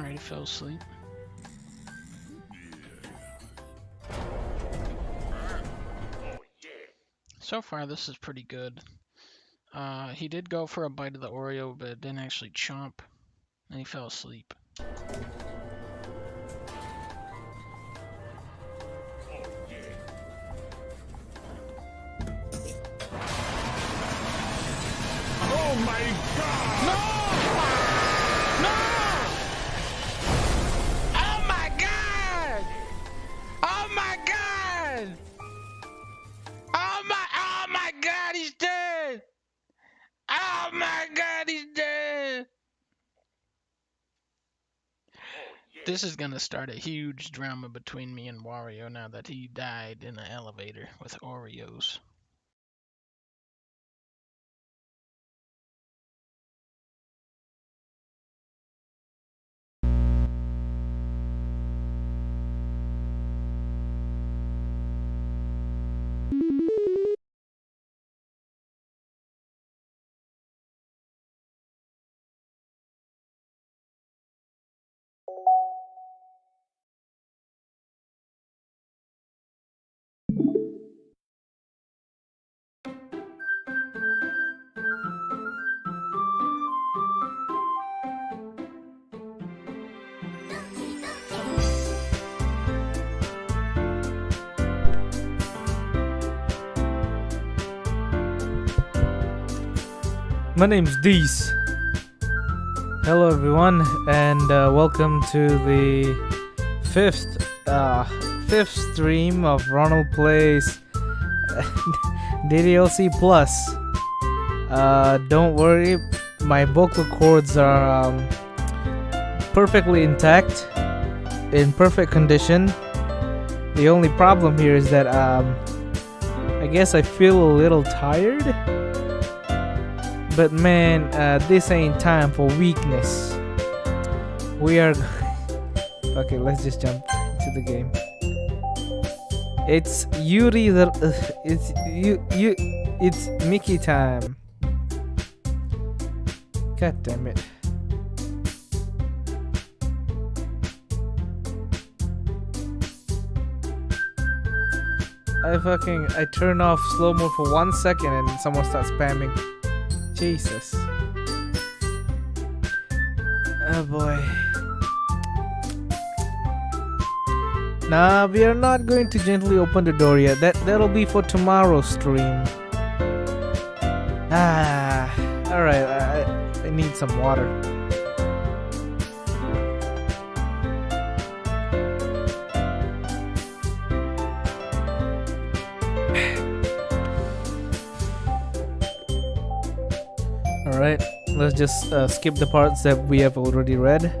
Alright, he fell asleep. So far, this is pretty good. He did go for a bite of the Oreo, but didn't actually chomp, and he fell asleep. Oh my God! No! No! Oh my God! Oh my God! Oh my God, he's dead! Oh my God, he's dead! This is gonna start a huge drama between me and Wario now that he died in the elevator with Oreos. My name's Dees. Hello everyone, and welcome to the fifth stream of Ronald Plays DDLC Plus. Don't worry, my vocal cords are perfectly intact, in perfect condition. The only problem here is that I guess I feel a little tired. But man, this ain't time for weakness. We are... Okay, let's just jump into the game. It's Yuri the... It's Mickey time. God damn it. I turn off slow-mo for 1 second and someone starts spamming. Jesus. Oh boy. Nah, we are not going to gently open the door yet. That'll be for tomorrow's stream. Alright, I need some water. Alright, let's just skip the parts that we have already read.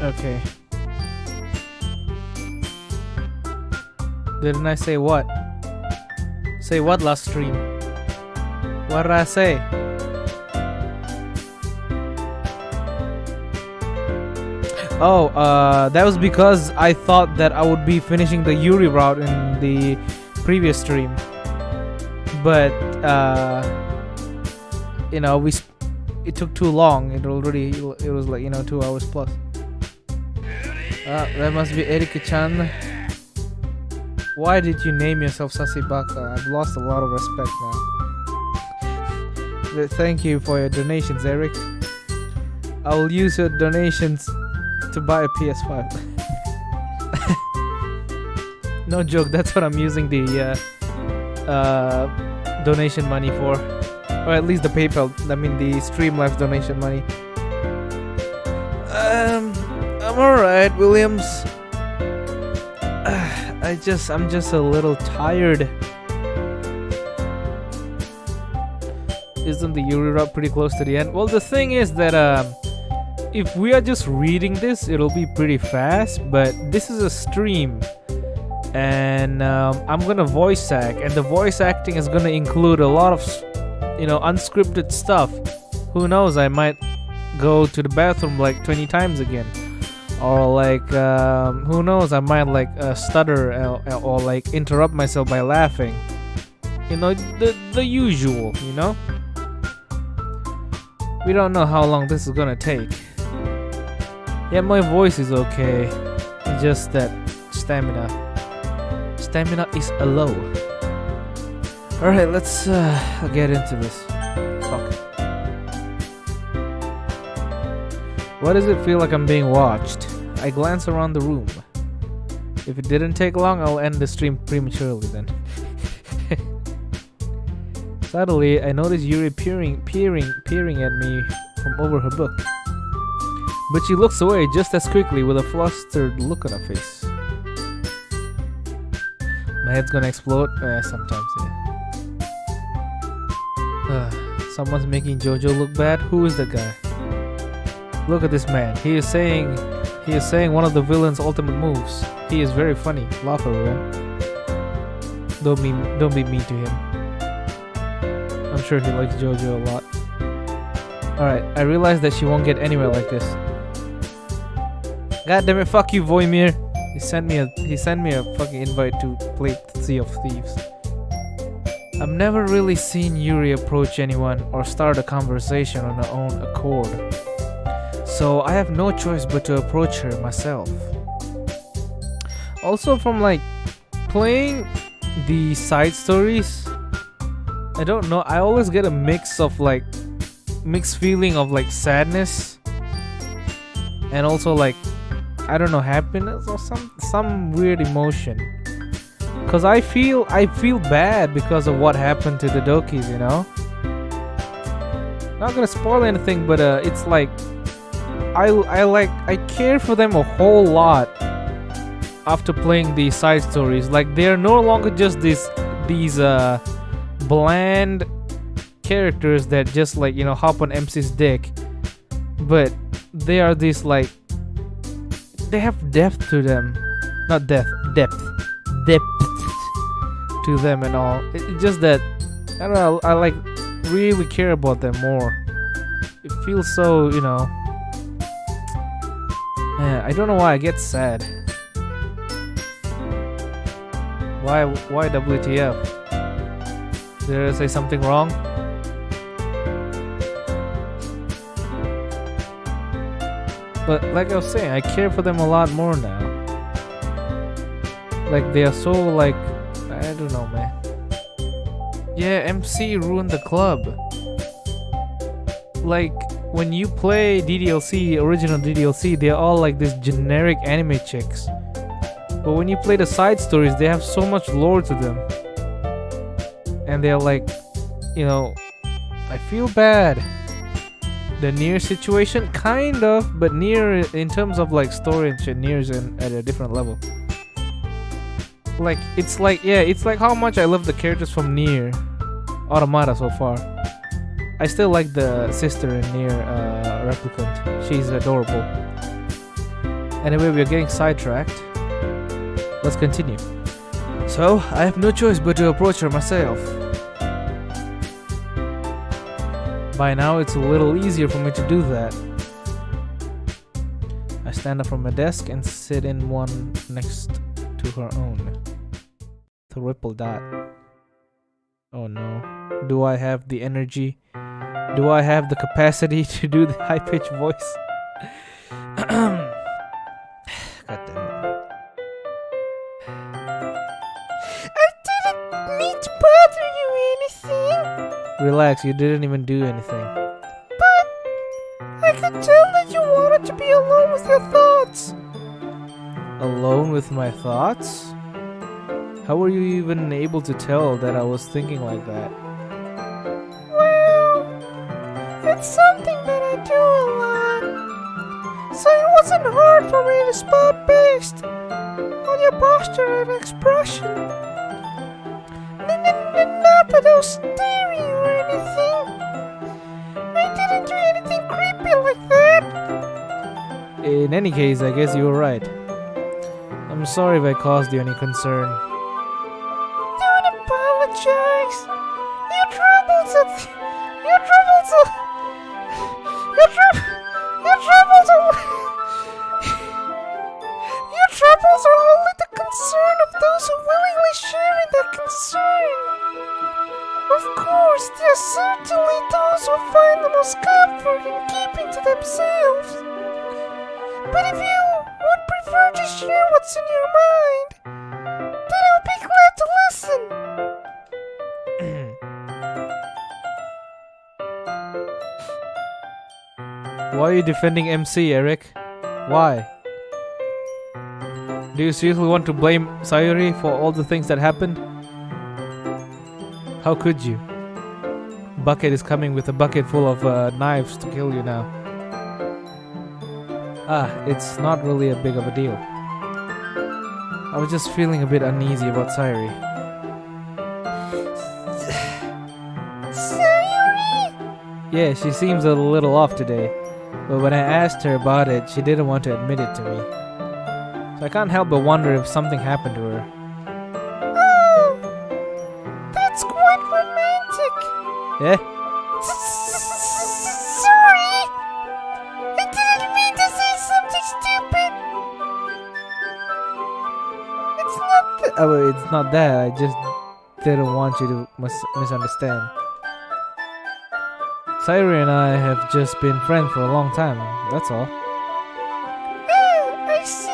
Okay. Didn't I say what? Say what last stream? What did I say? Oh, that was because I thought that I would be finishing the Yuri route in the previous stream. But, you know, it took too long. It was like, you know, 2 hours plus. That must be Erika-chan. Why did you name yourself Sasibaka? I've lost a lot of respect now. Thank you for your donations, Eric. I will use your donations to buy a PS5. No joke, that's what I'm using the donation money for. Or at least the PayPal, I mean the Streamlabs donation money. I'm alright, Williams. I'm just a little tired. Isn't the Yuri route pretty close to the end? Well, the thing is that if we are just reading this, it'll be pretty fast. But this is a stream, and I'm gonna voice act, and the voice acting is gonna include a lot of unscripted stuff. Who knows? I might go to the bathroom like 20 times again, or like who knows? I might like stutter or like interrupt myself by laughing. The usual. We don't know how long this is gonna take. Yeah, my voice is okay. It's just that stamina is low. Alright, let's get into this. Fuck. Why does it feel like I'm being watched? I glance around the room. If it didn't take long, I'll end the stream prematurely then. Suddenly, I notice Yuri peering at me from over her book. But she looks away just as quickly with a flustered look on her face. My head's gonna explode. Sometimes, yeah. Someone's making Jojo look bad. Who is that guy? Look at this man. He is saying one of the villain's ultimate moves. He is very funny. Laugh, everyone. Don't be mean to him. I'm sure he likes Jojo a lot. Alright, I realize that she won't get anywhere like this. God damn it, fuck you, Voimir. He sent me a fucking invite to play Sea of Thieves. I've never really seen Yuri approach anyone or start a conversation on her own accord. So I have no choice but to approach her myself. Also, from like playing the side stories, I don't know, I always get a mixed feeling of like sadness and also like, I don't know, happiness or some weird emotion. Cause I feel bad because of what happened to the Dokis, Not gonna spoil anything, but it's like I care for them a whole lot after playing these side stories. Like they're no longer just these bland characters that just like hop on MC's dick, but they are these like they have depth to them, not depth to them and all. It's just that I don't know, I like really care about them more. It feels so I don't know why I get sad. Why WTF? Did I say something wrong? But like I was saying, I care for them a lot more now. Like they are so like, I don't know, man. Yeah, MC ruined the club. Like when you play DDLC, original DDLC, they're all like these generic anime chicks. But when you play the side stories, they have so much lore to them. And they're like, I feel bad. The Nier situation, kind of, but Nier in terms of like story and shit, Nier's at a different level. Like it's like how much I love the characters from Nier Automata so far. I still like the sister in Nier Replicant. She's adorable. Anyway, we're getting sidetracked. Let's continue. So I have no choice but to approach her myself. By now, it's a little easier for me to do that. I stand up from my desk and sit in one next to her own. The ripple dot. Oh no. Do I have the energy? Do I have the capacity to do the high-pitched voice? God damn it. I didn't mean to bother you anything. Relax, you didn't even do anything. But I could tell that you wanted to be alone with your thoughts. Alone with my thoughts? How were you even able to tell that I was thinking like that? Well, it's something that I do a lot. So it wasn't hard for me to spot based on your posture and expression. Not that I was staring or anything. I didn't do anything creepy like that. In any case, I guess you were right. I'm sorry if I caused you any concern. Don't apologize. Your troubles will find the most comfort in keeping to themselves. But if you would prefer to share what's in your mind, then I'll be glad to listen. Why are you defending MC, Eric? Why? Do you seriously want to blame Sayori for all the things that happened? How could you? Bucket is coming with a bucket full of knives to kill you now. It's not really a big of a deal. I was just feeling a bit uneasy about Sayori. Sayori? Yeah, she seems a little off today. But when I asked her about it, she didn't want to admit it to me. So I can't help but wonder if something happened to her. Oh, that's quite romantic. Yeah? Sorry! I didn't mean to say something stupid! It's not that. I just didn't want you to misunderstand. Sayori and I have just been friends for a long time, that's all. I see.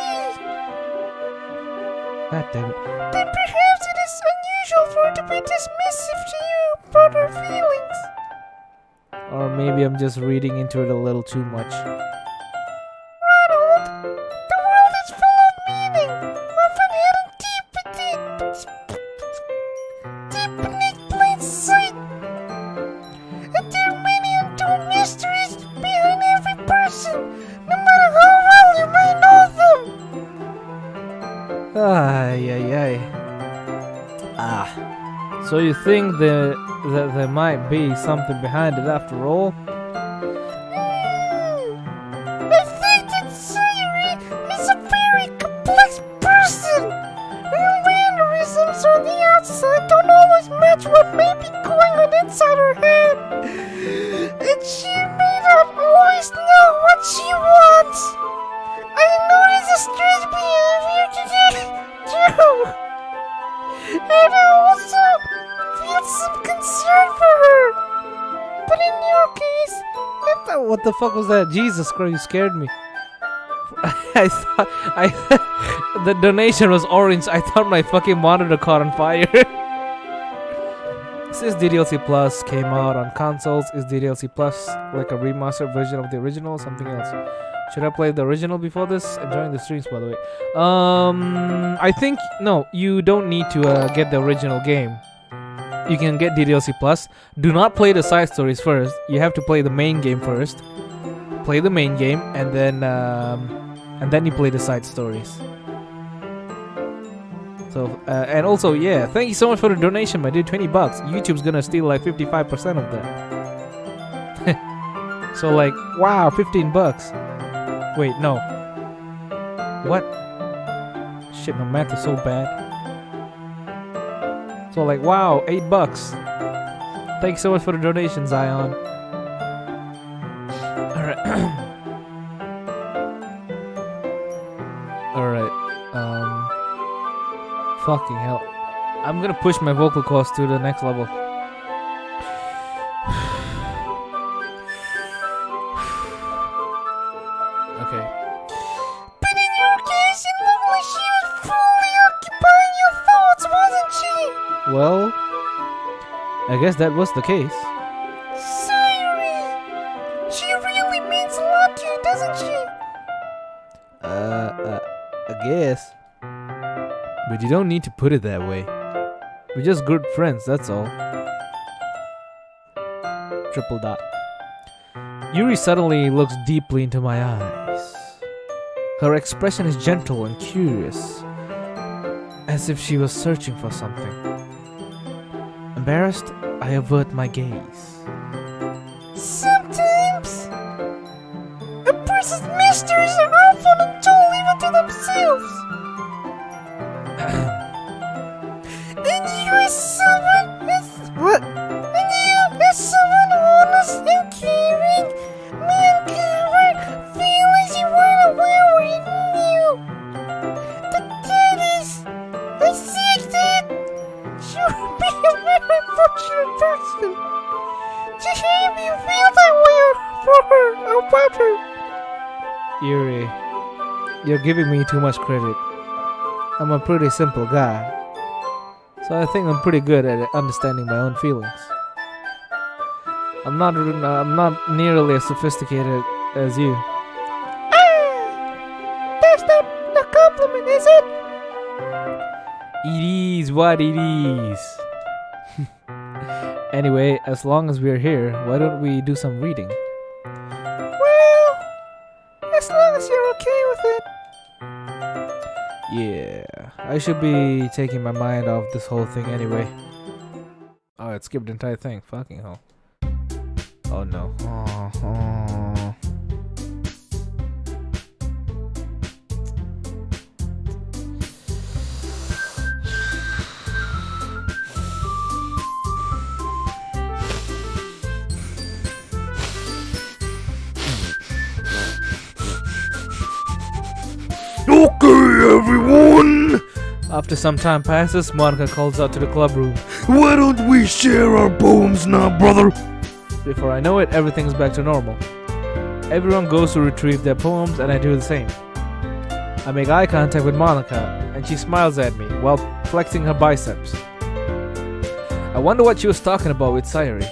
God damn it. Then perhaps it is unusual for her to be dismissive to you about her feelings. Or maybe I'm just reading into it a little too much. Ronald, the world is full of meaning, often hidden deep beneath plain sight. And there are many untold mysteries behind every person, no matter how well you may know them. So you think that there might be something behind it after all? I think that Sayori is a very complex person. Her mannerisms on the outside don't always match what may be going on inside her head. And she may not always know what she wants. I noticed a strange behavior today, too. And I also feel some concern for her. But in your case, what the fuck was that? Jesus Christ, you scared me. I thought the donation was orange. I thought my fucking monitor caught on fire. Since DDLC Plus came out on consoles, is DDLC Plus like a remastered version of the original or something else? Should I play the original before this? Enjoying the streams, by the way. I think no, you don't need to get the original game. You can get DDLC Plus. Do not play the side stories first. You have to play the main game first. Play the main game, and then you play the side stories. So and also, yeah, thank you so much for the donation, my dude. $20. YouTube's gonna steal like 55% of that. So like, wow, $15. Wait, no. What? Shit, my math is so bad. So like, wow, $8. Thanks so much for the donation, Zion. Alright. Alright. Fucking hell. I'm gonna push my vocal cords to the next level. Okay. But in your case, it looked like she was fully occupying your thoughts, wasn't she? Well, I guess that was the case. Sayori! She really means a lot to you, doesn't she? I guess. But you don't need to put it that way. We're just good friends, that's all. Triple dot. Yuri suddenly looks deeply into my eyes. Her expression is gentle and curious, as if she was searching for something. Embarrassed, I avert my gaze. Sometimes, a person's mysteries are often untold even to themselves. And you as someone honest and caring may uncover feelings you weren't aware were in you. But that is, I think that you would be a very fortunate person to have you her! I'll pop her! Yuri, you're giving me too much credit. I'm a pretty simple guy, so I think I'm pretty good at understanding my own feelings. I'm not nearly as sophisticated as you. That's not a compliment, is it? It is what it is. Anyway, as long as we're here, why don't we do some reading? Well, as long as you're okay with it. Yeah, I should be taking my mind off this whole thing anyway. Oh, it skipped the entire thing. Fucking hell. Oh no. Oh. Okay, everyone! After some time passes, Monica calls out to the club room. Why don't we share our poems now, brother? Before I know it, everything's back to normal. Everyone goes to retrieve their poems, and I do the same. I make eye contact with Monica, and she smiles at me while flexing her biceps. I wonder what she was talking about with Sayori.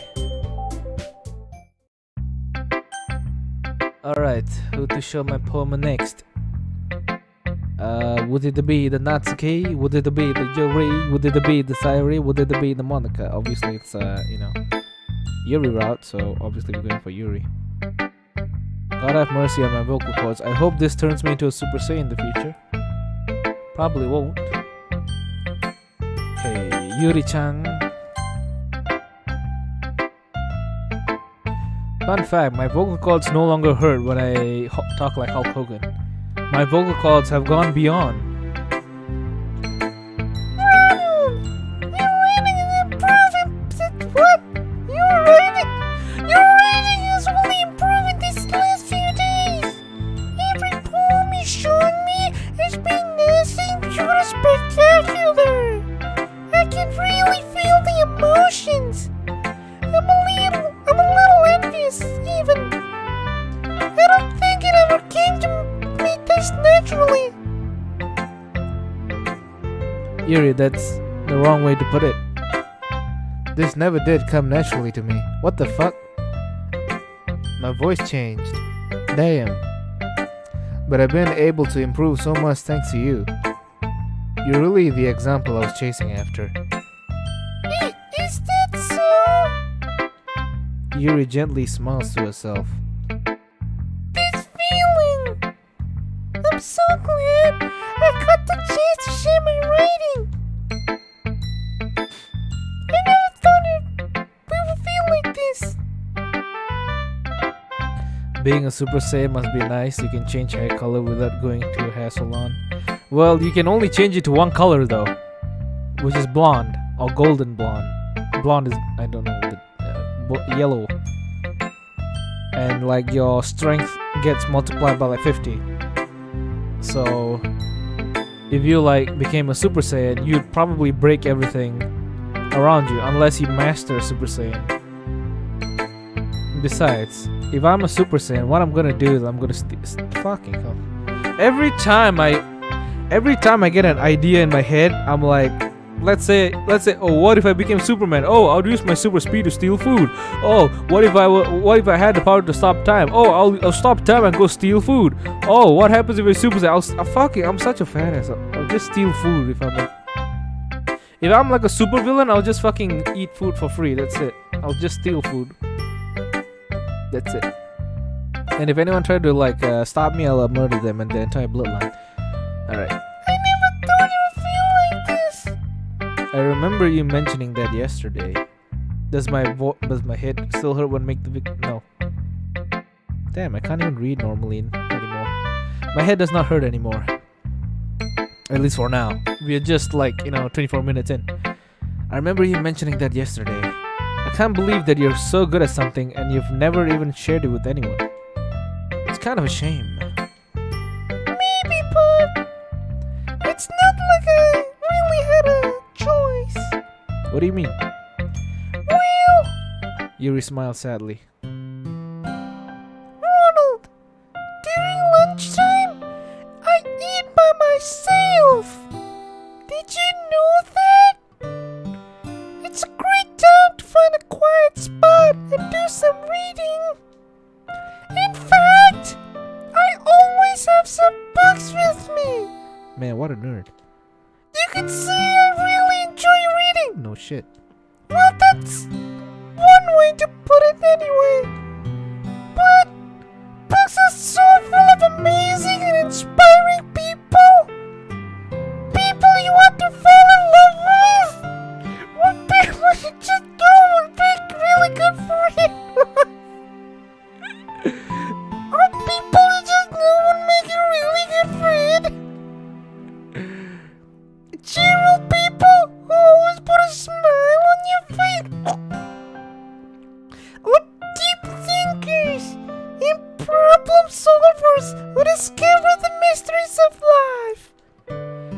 Alright, who to show my poem next? Would it be the not.So? Would it be the Yuri? Would it be the Sayori? Would it be the Monica? Obviously it's Yuri route, so obviously we're going for Yuri. God have mercy on my vocal cords. I hope this turns me into a Super Saiyan in the future. Probably won't. Hey, Yuri-chan. Fun fact, my vocal cords no longer hurt when I talk like Hulk Hogan. My vocal cords have gone beyond. What? Your rating is really improving these last few days. Every poem you've shown me has been nothing short of spectacular. I can really feel the emotions. I'm a little envious, even. I don't think it ever came to me this naturally. Yuri, that's the wrong way to put it. This never did come naturally to me. What the fuck? My voice changed. Damn. But I've been able to improve so much thanks to you. You're really the example I was chasing after. Is that so? Yuri gently smiles to herself. This feeling! I'm so glad I got the chance to share my writing. I never thought we would feel like this. Being a Super Saiyan must be nice. You can change hair color without going to a hair salon. Well, you can only change it to one color though, which is blonde or golden blonde. Blonde is, I don't know, yellow. And like your strength gets multiplied by like 50. So if you like became a Super Saiyan, you'd probably break everything around you unless you master Super Saiyan. Besides, if I'm a Super Saiyan, what I'm gonna do is I'm gonna fucking hell. Every time I get an idea in my head, I'm like, let's say, oh, what if I became Superman? Oh, I'll use my super speed to steal food. Oh, what if I had the power to stop time? Oh, I'll stop time and go steal food. Oh, what happens if I'm Super Saiyan? I'm such a fat ass. I'll just steal food if I'm like a super villain. I'll just fucking eat food for free. That's it. I'll just steal food. That's it. And if anyone tried to like stop me, I'll murder them and the entire bloodline. Alright. I never thought it would feel like this. I remember you mentioning that yesterday. Does my head still hurt when make the no. Damn, I can't even read normally anymore. My head does not hurt anymore. At least for now. We are just like, 24 minutes in. I remember you mentioning that yesterday. I can't believe that you're so good at something and you've never even shared it with anyone. It's kind of a shame. Maybe, but it's not like I really had a choice. What do you mean? Well, Yuri smiled sadly. some books with me. Man, what a nerd. You could say I really enjoy reading. No shit. Well, that's one way to put it anyway. But books are so full of amazing and inspiring people. People you want to fall in love with. What people you just know would make really good friends. Or people you just know would make a really good friend. Cheerful people who always put a smile on your face. Or deep thinkers and problem solvers who discover the mysteries of life.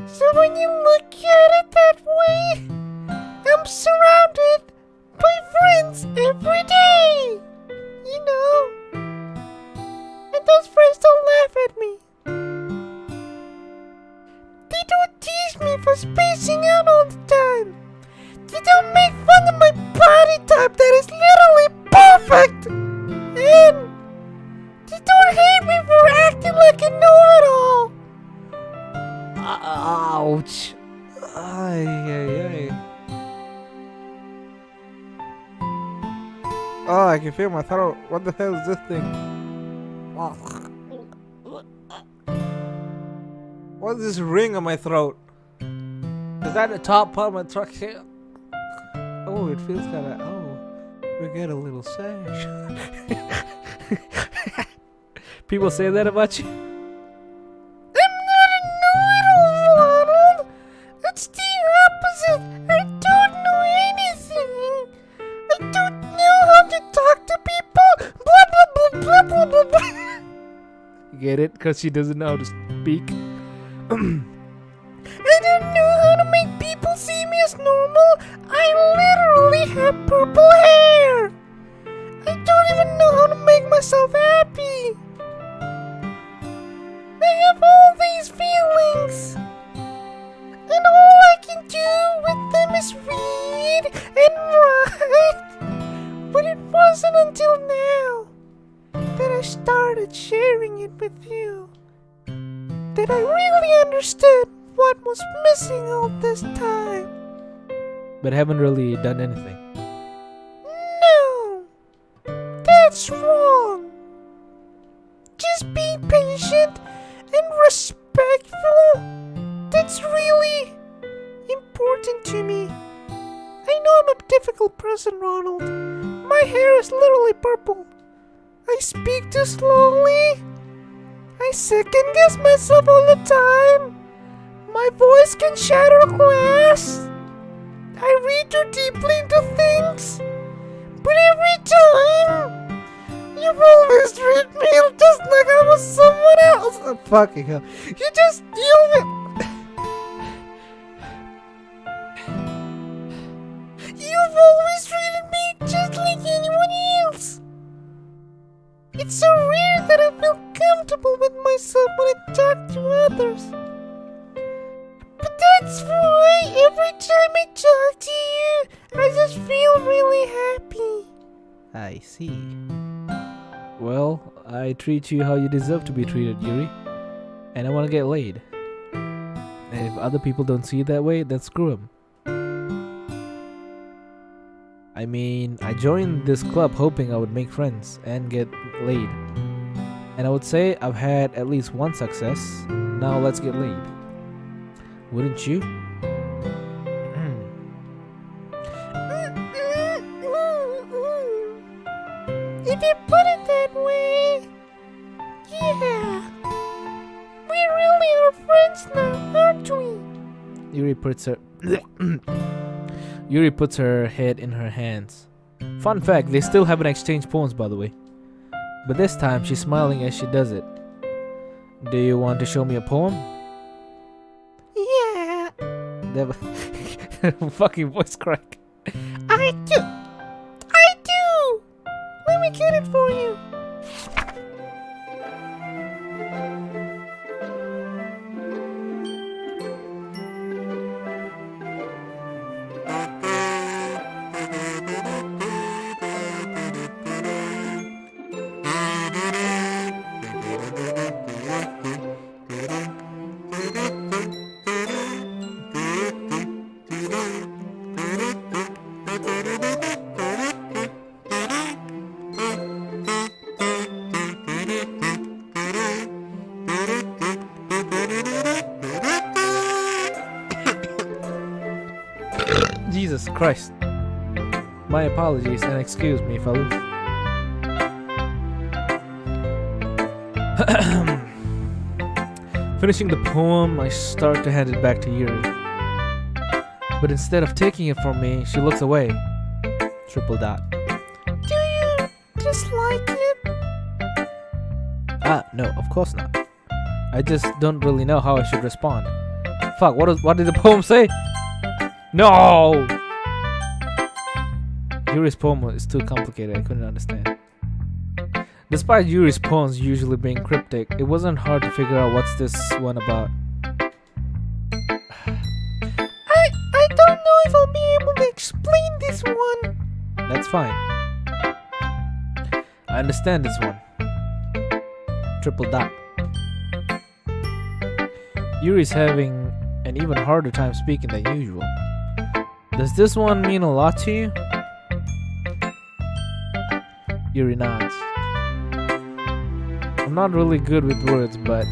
So when you look at it that way, I'm surrounded by friends every day. You know. And those friends don't laugh at me. They don't tease me for spacing out all the time. They don't make fun of my body type that is literally perfect. And they don't hate me for acting like a know-it-all. Ouch. Ay, ay, ay. Oh, I can feel my throat. What the hell is this thing? What is this ring on my throat? Is that the top part of my throat? Oh, it feels kind of... Oh, we get a little sash. People say that about you? I'm not a know-it-all, Ronald. It's the opposite. I don't know anything. I don't know how to talk to people. Blah, blah, blah, blah, blah, blah, blah. You get it? Because she doesn't know how to speak. I don't know how to make people see me as normal. I literally have purple hair. I don't even know how to make myself happy. I have all these feelings. And all I can do with them is read and write. But it wasn't until now that I started sharing it with you that I really understood what was missing all this time. But haven't really done anything. No, that's wrong. Just be patient and respectful. That's really important to me. I know I'm a difficult person, Ronald. My hair is literally purple. I speak too slowly. I second guess myself all the time. My voice can shatter glass. I read too deeply into things. But every time, you've always treated me just like I was someone else. Oh, fucking hell. You just deal with... You've always treated me just like anyone else. It's so rare that I feel comfortable with myself when I talk to others. But that's why every time I talk to you, I just feel really happy. I see. Well, I treat you how you deserve to be treated, Yuri. And I want to get laid. And if other people don't see it that way, then screw them. I mean, I joined this club hoping I would make friends and get laid. And I would say I've had at least one success. Now let's get laid. Wouldn't you? If you put it that way, yeah. We really are friends now, aren't we? Yuri puts her head in her hands. Fun fact, they still haven't exchanged poems, by the way. But this time, she's smiling as she does it. Do you want to show me a poem? Yeah. Fucking voice crack. I do. Let me get it for you. Christ. My apologies and excuse me, fellas. Finishing the poem, I start to hand it back to Yuri. But instead of taking it from me, she looks away. Triple dot. Do you dislike it? Ah, no, of course not. I just don't really know how I should respond. Fuck, what did the poem say? No! Yuri's poem is too complicated, I couldn't understand. Despite Yuri's poems usually being cryptic, it wasn't hard to figure out what's this one about. I don't know if I'll be able to explain this one. That's fine. I understand this one. Triple dot. Yuri's having an even harder time speaking than usual. Does this one mean a lot to you? Yuri nods. I'm not really good with words, but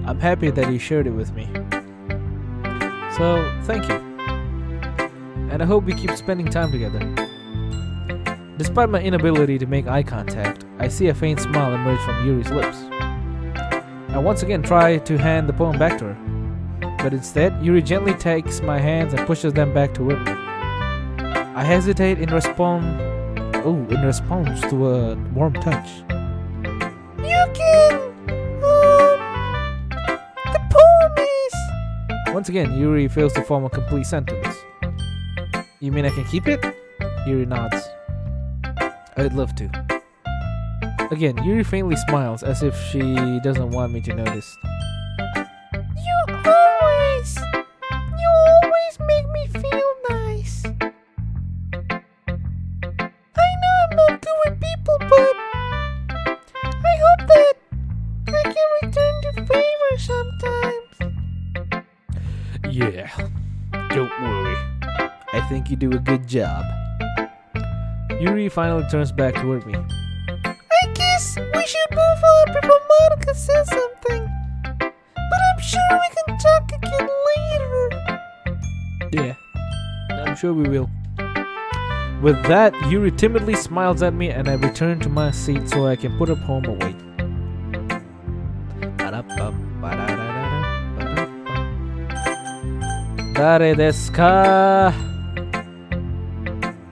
I'm happy that you shared it with me. So, thank you. And I hope we keep spending time together. Despite my inability to make eye contact, I see a faint smile emerge from Yuri's lips. I once again try to hand the poem back to her, but instead, Yuri gently takes my hands and pushes them back toward me. I hesitate in response to a warm touch. You can, the poem is... Once again, Yuri fails to form a complete sentence. You mean I can keep it? Yuri nods. I'd love to. Again, Yuri faintly smiles as if she doesn't want me to notice. You always make me feel nice. I know I'm not good with people, but I hope that I can return the favor sometimes. Yeah, don't worry. I think you do a good job. Yuri finally turns back toward me. I guess we should move on before Monica says something. But I'm sure we can talk again later. Yeah, I'm sure we will. With that, Yuri timidly smiles at me and I return to my seat so I can put her poem away. Dare desu ka?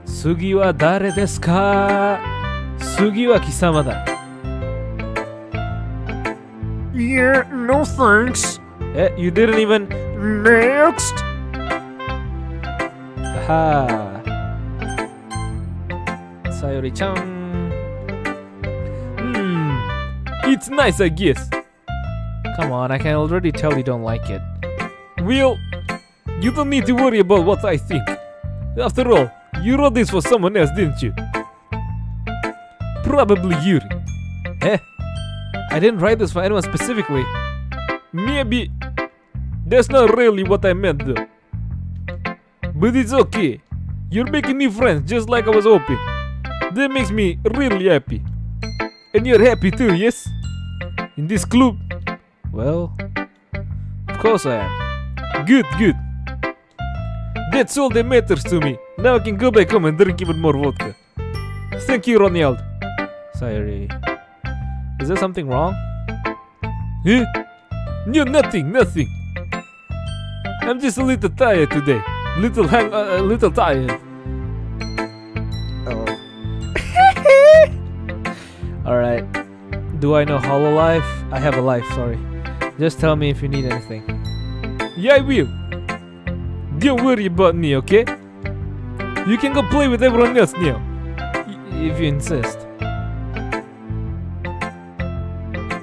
Sugi wa dare desu ka? Sugi wa kisama da. Yeah, no thanks. You didn't even... Next. Aha. Sayori-chan. It's nice, I guess. Come on, I can already tell you don't like it. Well, you don't need to worry about what I think. After all, you wrote this for someone else, didn't you? Probably Yuri. I didn't write this for anyone specifically. Maybe. That's not really what I meant though. But it's okay. You're making new friends just like I was hoping. That makes me really happy. And you're happy too, yes? In this club? Well, of course I am. Good, good. That's all that matters to me. Now I can go back home and drink even more vodka. Thank you, Ronald. Sayori. Is there something wrong? Huh? No, nothing. I'm just a little tired today. Little tired. Oh. Alright. Do I know Hololive? I have a life, sorry. Just tell me if you need anything. Yeah, I will. Don't worry about me, okay? You can go play with everyone else now. If you insist.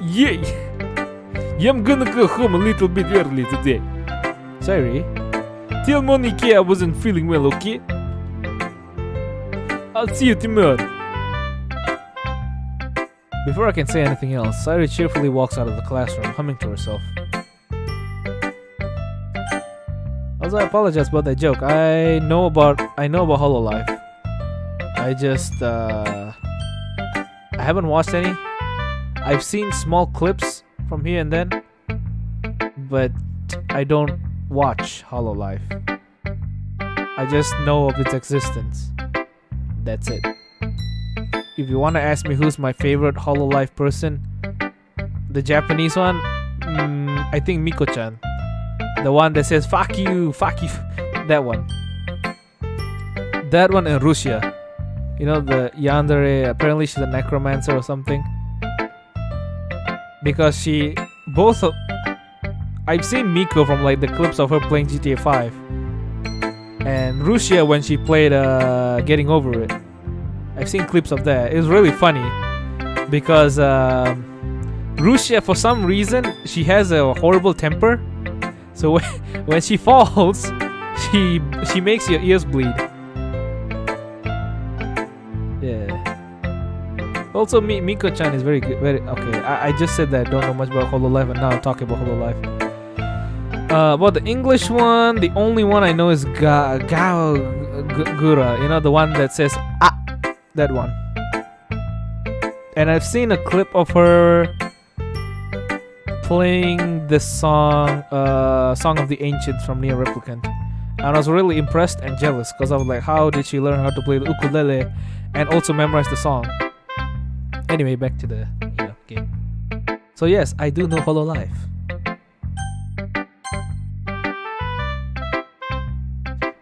Yay! I'm gonna go home a little bit early today. Sorry. Tell Monique I wasn't feeling well, okay? I'll see you tomorrow. Before I can say anything else, Sayori cheerfully walks out of the classroom, humming to herself. Also, I apologize about that joke. I know about Hololive. I haven't watched any. I've seen small clips from here and then, but I don't watch Hololive. I just know of its existence. That's it. If you want to ask me who's my favorite Hololive person, the Japanese one, I think Miko-chan. The one that says fuck you. That one. That one in Russia. You know, the Yandere, apparently she's a necromancer or something. Because I've seen Miko from like the clips of her playing GTA 5. And Russia when she played Getting Over It. I've seen clips of that. It was really funny. Because Russia, for some reason, she has a horrible temper. So when she falls, she makes your ears bleed. Yeah. Also, Miko-chan is very good. Okay, I just said that I don't know much about Hololive, and now I'm talking about Hololive. About the English one, the only one I know is Gura. You know, the one that says ah, that one. And I've seen a clip of her playing this song, Song of the Ancients from Nier Replicant. And I was really impressed and jealous because I was like, how did she learn how to play the ukulele and also memorize the song? Anyway, back to the game. So yes, I do know Hololive.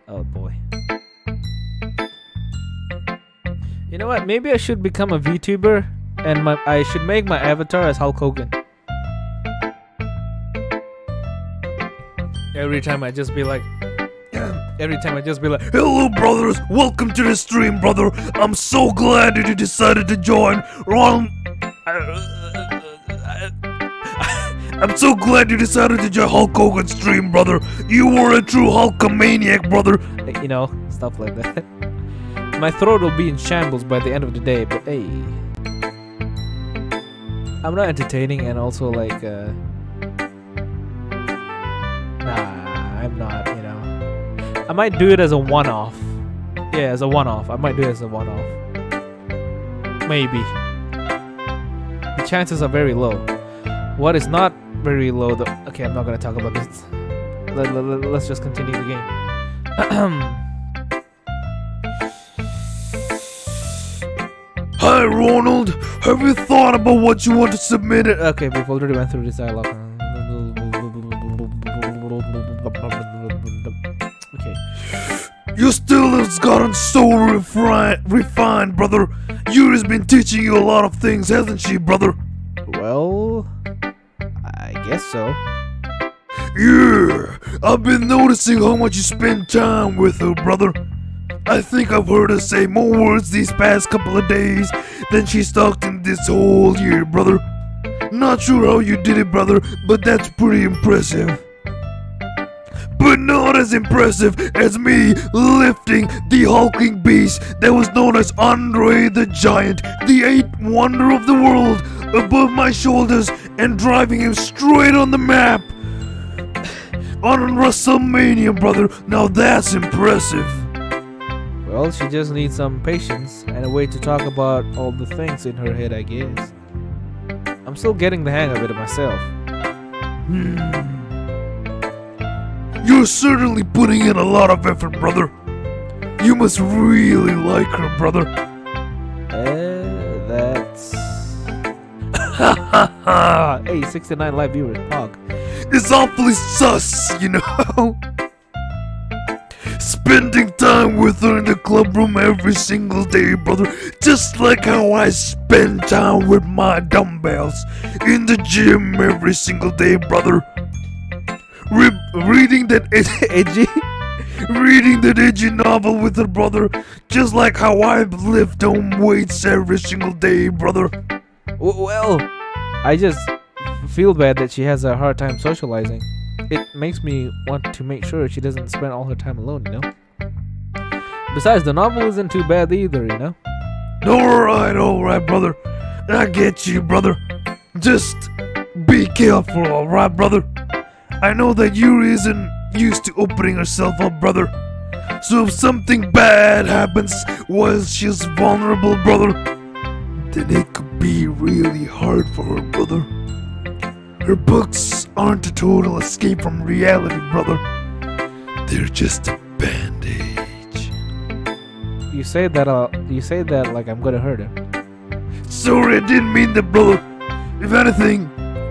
Oh boy. You know what? Maybe I should become a VTuber and I should make my avatar as Hulk Hogan. Every time I just be like, Hello, brothers. Welcome to the stream, brother. I'm so glad that you decided to join. I'm so glad you decided to join Hulk Hogan's stream, brother. You were a true Hulkamaniac, brother. You know, stuff like that. My throat will be in shambles by the end of the day, but hey, I'm not entertaining, and also like, nah, I'm not. You know, I might do it as a one-off. Yeah, as a one-off. I might do it as a one-off. Maybe. The chances are very low. What is not very low, though? Okay, I'm not gonna talk about this. Let's just continue the game. Hi, Ronald. Have you thought about what you want to submit it? Okay, we've already went through this dialogue. Okay. You still have gotten so refined, brother. Yuri's been teaching you a lot of things, hasn't she, brother? Well, I guess so. Yeah, I've been noticing how much you spend time with her, brother. I think I've heard her say more words these past couple of days than she's talked in this whole year, brother. Not sure how you did it, brother, but that's pretty impressive. But not as impressive as me lifting the hulking beast that was known as Andre the Giant, the eighth wonder of the world, above my shoulders and driving him straight on the map. On WrestleMania, brother. Now that's impressive. Well, she just needs some patience and a way to talk about all the things in her head, I guess. I'm still getting the hang of it myself. You're certainly putting in a lot of effort, brother. You must really like her, brother. That's... Hey, 69 live viewers, Pog. It's awfully sus, you know? Spending time with her in the club room every single day, brother. Just like how I spend time with my dumbbells in the gym every single day, brother. Reading that edgy novel with her, brother. Just like how I lift home weights every single day, brother. Well, I just feel bad that she has a hard time socializing. It makes me want to make sure she doesn't spend all her time alone, you know? Besides, the novel isn't too bad either, you know? Alright, brother. I get you, brother. Just be careful, alright, brother? I know that Yuri isn't used to opening herself up, brother. So if something bad happens while she's vulnerable, brother, then it could be really hard for her, brother. Her books aren't a total escape from reality, brother. They're just a band-aid. You say that like I'm gonna hurt her. Sorry, I didn't mean that, brother. If anything,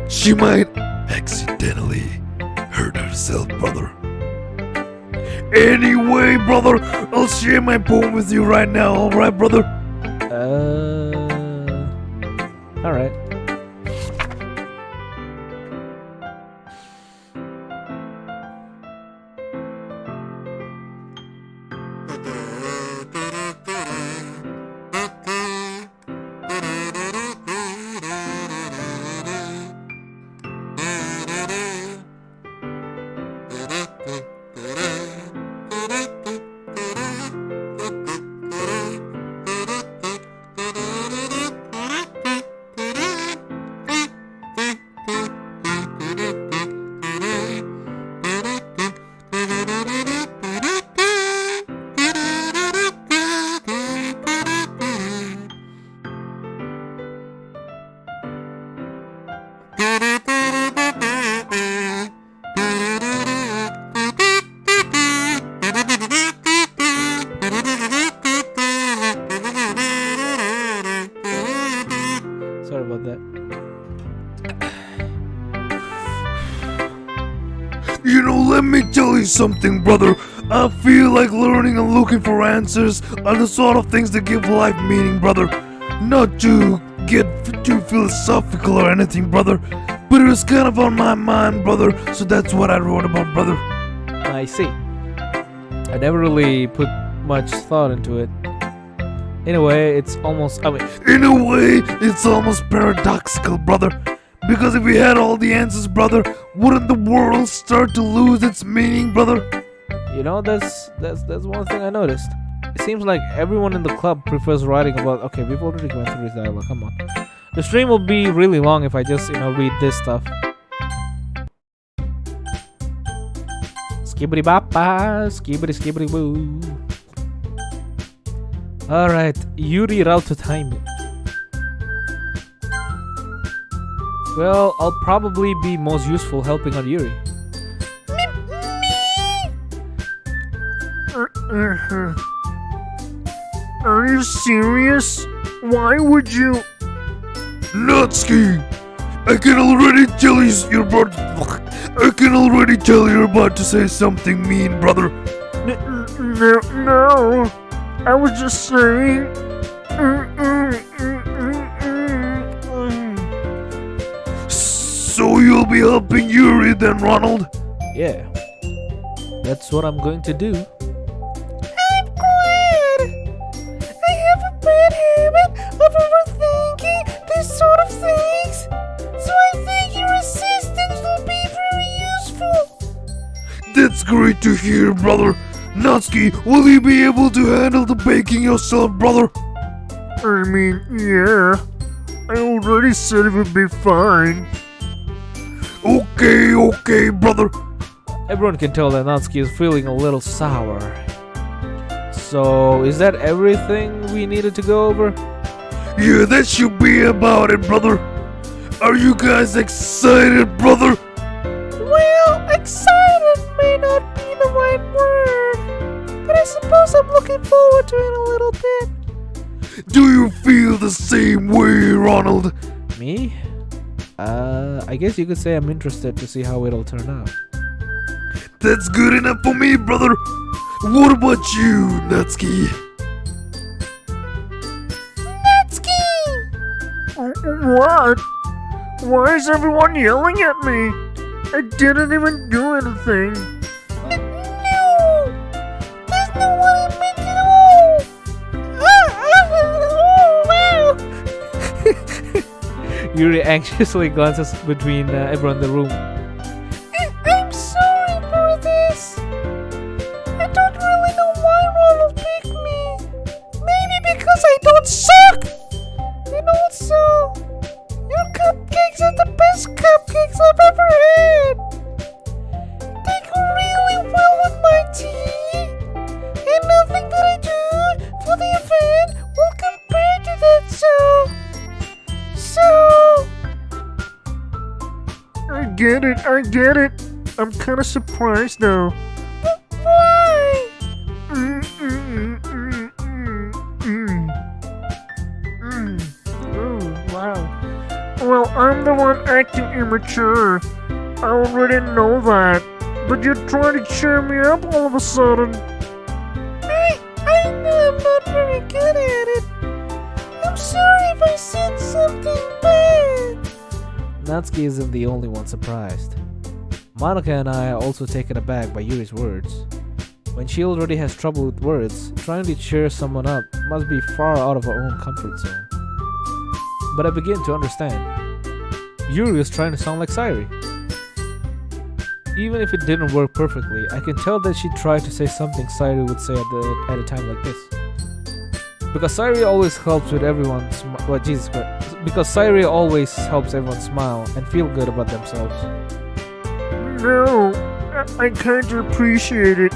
she might accidentally hurt herself, brother. Anyway, brother, I'll share my poem with you right now, alright, brother? Alright. Sorry about that. You know, let me tell you something, brother. I feel like learning and looking for answers are the sort of things that give life meaning, brother. Not to get too philosophical or anything, brother, but it was kind of on my mind, brother, so that's what I wrote about, brother. I see. I never really put much thought into it. In a way, it's almost, In a way, it's almost paradoxical, brother. Because if we had all the answers, brother, wouldn't the world start to lose its meaning, brother? you know, that's one thing I noticed. It seems like everyone in the club prefers writing about. Okay, we've already gone through this dialogue. Come on. The stream will be really long if I just, read this stuff. Skibbity bapa, skibbity skibbity boo. Alright, Yuri route to time. Well, I'll probably be most useful helping on Yuri. Are you serious? Why would you? Natsuki, I can already tell you're about. I can already tell you're about to say something mean, brother. No. I was just saying. So you'll be helping Yuri then, Ronald? Yeah, that's what I'm going to do. I'm glad. I have a bad habit of overthinking these sort of things, so I think your assistance will be very useful. That's great to hear, brother. Natsuki, will you be able to handle the baking yourself, brother? I mean, yeah. I already said it would be fine. Okay, brother. Everyone can tell that Natsuki is feeling a little sour. So, is that everything we needed to go over? Yeah, that should be about it, brother. Are you guys excited, brother? Well, excited may not be the right word, but I suppose I'm looking forward to it a little bit. Do you feel the same way, Ronald? Me? I guess you could say I'm interested to see how it'll turn out. That's good enough for me, brother. What about you, Natsuki? Natsuki! What? Why is everyone yelling at me? I didn't even do anything. No! There's no one in me at all! Oh, wow! Yuri anxiously glances between everyone in the room. I'm sorry for this. I don't really know why Ronald picked me. Maybe because I don't suck. And also, your cupcakes are the best cupcakes I've ever had. They go really well with my tea. And nothing that I do for the event will compare to that, so... I get it. I'm kinda surprised now. Why? Well, I'm the one acting immature. I already know that. But you're trying to cheer me up all of a sudden. I know I'm not very good at it. I'm sorry if I said something bad. Natsuki isn't the only one surprised. Monica and I are also taken aback by Yuri's words. When she already has trouble with words, trying to cheer someone up must be far out of her own comfort zone. But I begin to understand. Yuri is trying to sound like Sayori. Even if it didn't work perfectly, I can tell that she tried to say something Sayori would say at a time like this. Because Sayori always helps with everyone Because Sayori always helps everyone smile and feel good about themselves. No, I can't appreciate it.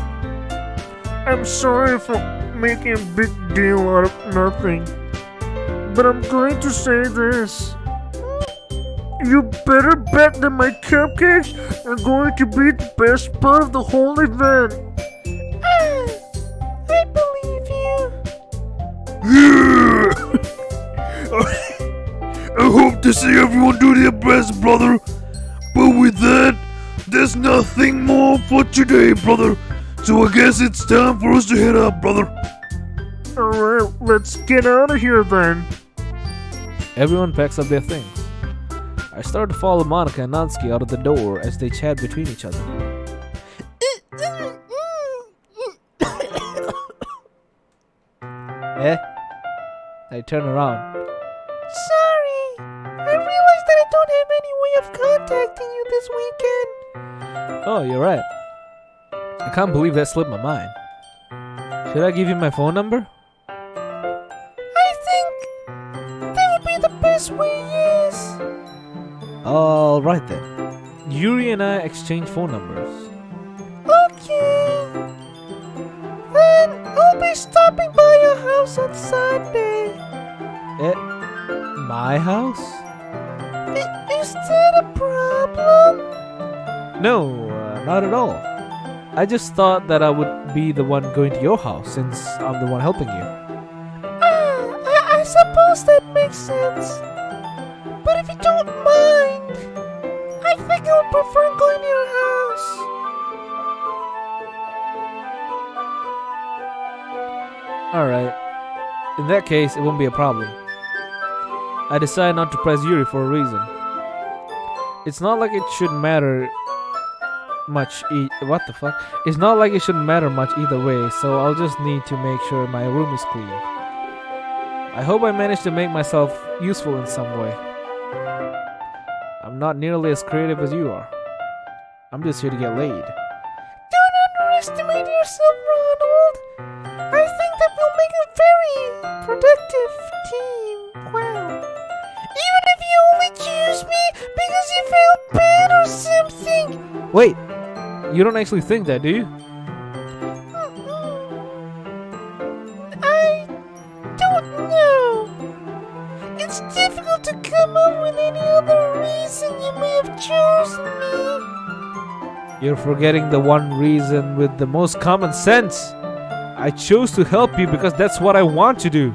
I'm sorry for making a big deal out of nothing. But I'm going to say this. You better bet that my cupcakes are going to be the best part of the whole event. I believe you. I hope to see everyone do their best, brother. But with that, there's nothing more for today, brother. So I guess it's time for us to head up, brother. Alright, let's get out of here then. Everyone packs up their things. I start to follow Monica and Natsuki out of the door as they chat between each other. I turn around. Sorry. I realized that I don't have any way of contacting you this weekend. Oh, you're right. I can't believe that slipped my mind. Should I give you my phone number? I think that would be the best way, yes. Alright then. Yuri and I exchange phone numbers. Okay. Then I'll be stopping by your house on Sunday. My house? Is that a problem? No, not at all. I just thought that I would be the one going to your house since I'm the one helping you. I suppose that makes sense. But if you don't mind, I think I would prefer going to your house. Alright. In that case, it won't be a problem. I decide not to press Yuri for a reason. It's not like it should matter much what the fuck? It's not like it shouldn't matter much either way, so I'll just need to make sure my room is clean. I hope I managed to make myself useful in some way. I'm not nearly as creative as you are. I'm just here to get laid. Don't underestimate yourself, Ronald. I think that will make a very productive team. Wow. Even if you only choose me because you felt bad or something. Wait, you don't actually think that, do you? I don't know. It's difficult to come up with any other reason you may have chosen me. You're forgetting the one reason with the most common sense. I chose to help you because that's what I want to do.